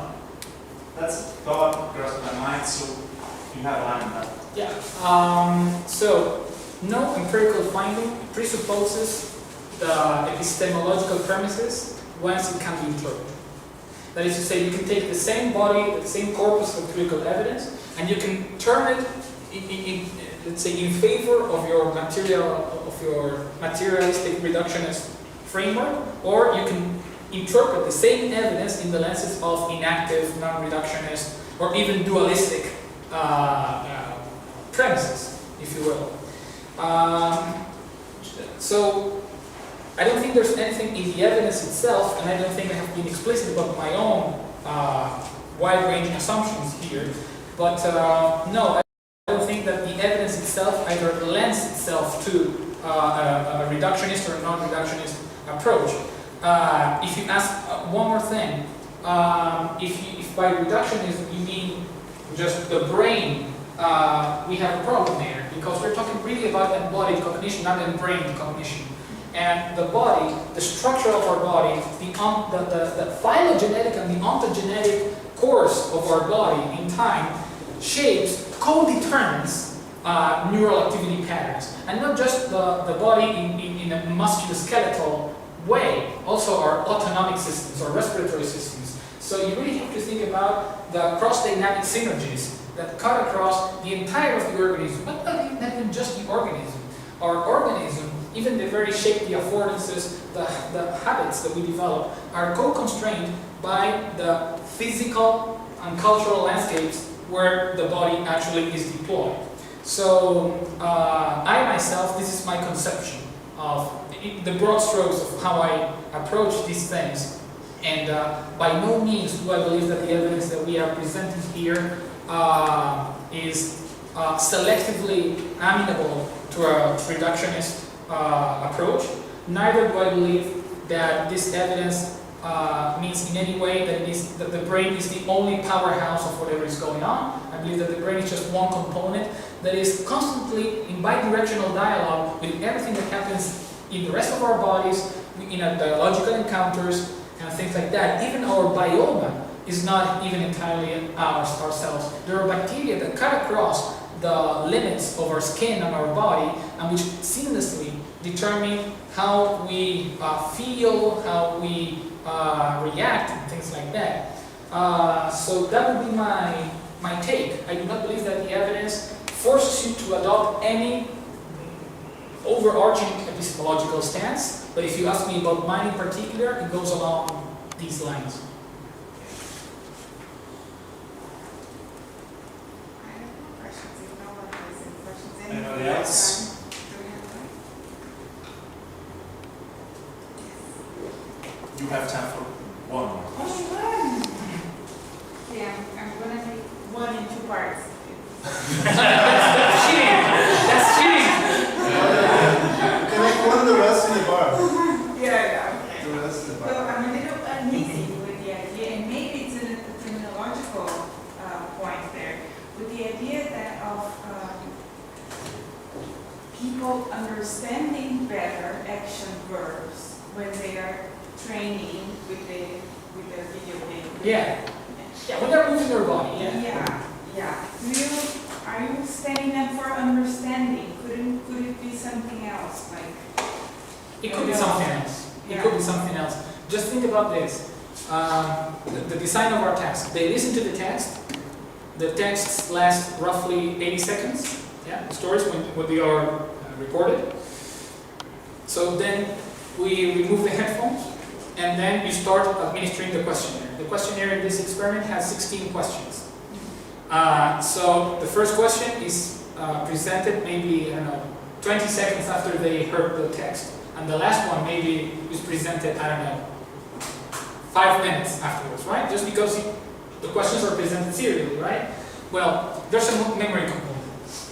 That's a thought across my mind, so you have a line on that. Yeah. So no empirical finding presupposes the epistemological premises whence it can be interpreted. That is to say, you can take the same body, the same corpus of empirical evidence, and you can turn it let's say, in favor of your materialistic reductionist framework, or you can interpret the same evidence in the lenses of inactive, non-reductionist, or even dualistic premises, if you will. So I don't think there's anything in the evidence itself, and I don't think I have been explicit about my own wide-ranging assumptions here, but no, I don't think that the evidence itself either lends itself to a reductionist or a non-reductionist approach. If you ask one more thing, if by reductionism you mean just the brain, we have a problem there, because we're talking really about embodied cognition, not embrained cognition. And the body, the structure of our body, the phylogenetic and the ontogenetic course of our body in time shapes, co-determines neural activity patterns. And not just the body in a musculoskeletal way, also our autonomic systems, our respiratory systems. So you really have to think about the cross-dynamic synergies that cut across the entire of the organism, but not even just the organism. Our organism, even the very shape, the affordances, the habits that we develop, are co-constrained by the physical and cultural landscapes where the body actually is deployed. So I myself, this is my conception of the broad strokes of how I approach these things. And by no means do I believe that the evidence that we are presenting here is selectively amenable to a reductionist approach. Neither do I believe that this evidence means in any way that the brain is the only powerhouse of whatever is going on. I believe that the brain is just one component that is constantly in bidirectional dialogue with everything that happens in the rest of our bodies, in our biological encounters and things like that. Even our biome is not even entirely ourselves. There are bacteria that cut across the limits of our skin and our body, and which seamlessly determine how we feel, how we react, and things like that. So that would be my take. I do not believe that the evidence forces you to adopt any overarching epistemological stance, but if you ask me about mine in particular, it goes along these lines. Anybody else? You have time for one more. Only one. Yeah, I'm gonna make one in two parts. That's cheating! That's cheating! Connect one of the rest in the bar. Yeah, okay. The rest in the So bar. I'm a little uneasy with the idea, and maybe it's a terminological point there, with the idea that of people understanding better action verbs when they are training with the video game. Yeah. Yeah, when they're moving their body, yeah. Yeah. Are you studying them for understanding? Could it be something else? Like It could be something else. It could be something else. Just think about this. The design of our text. They listen to the text. The texts last roughly 80 seconds. Yeah, the stories when they are recorded. So then we remove the headphones, and then you start administering the questionnaire. The questionnaire in this experiment has 16 questions. So the first question is presented maybe, I don't know, 20 seconds after they heard the text. And the last one maybe is presented, I don't know, 5 minutes afterwards, right? Just because the questions are presented serially, right? Well, there's a memory component.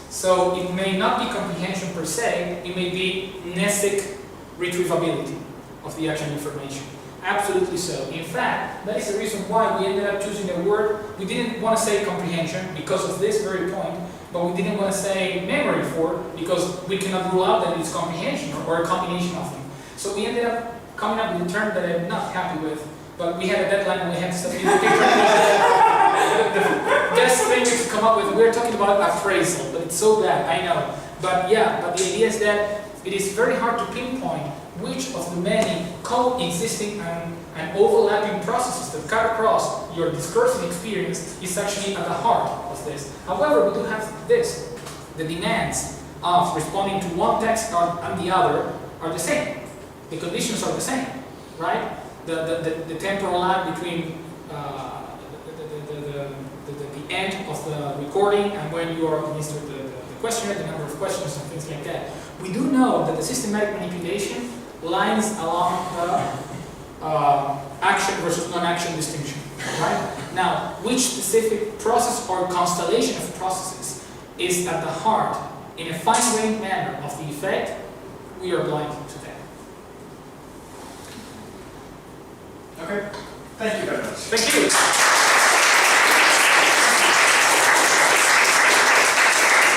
So it may not be comprehension per se, it may be mnesic retrievability of the actual information. Absolutely so. In fact, that is the reason why we ended up choosing a word. We didn't want to say comprehension because of this very point, but we didn't want to say memory for because we cannot rule out that it's comprehension or a combination of them. So we ended up coming up with a term that I'm not happy with, but we had a deadline and we had to submit the paper. The best thing to come up with, we're talking about appraisal, but it's so bad, I know. But yeah, but the idea is that it is very hard to pinpoint which of the many coexisting and overlapping processes that cut across your discursive experience is actually at the heart of this. However, we do have this. The demands of responding to one text and the other are the same. The conditions are the same, right? The temporal lag between the end of the recording and when you are administered the questionnaire, the number of questions and things like that. We do know that the systematic manipulation lines along the action versus non-action distinction, right? Now, which specific process or constellation of processes is at the heart, in a fine-grained manner, of the effect, we are blind to that. Okay, thank you very much. Thank you.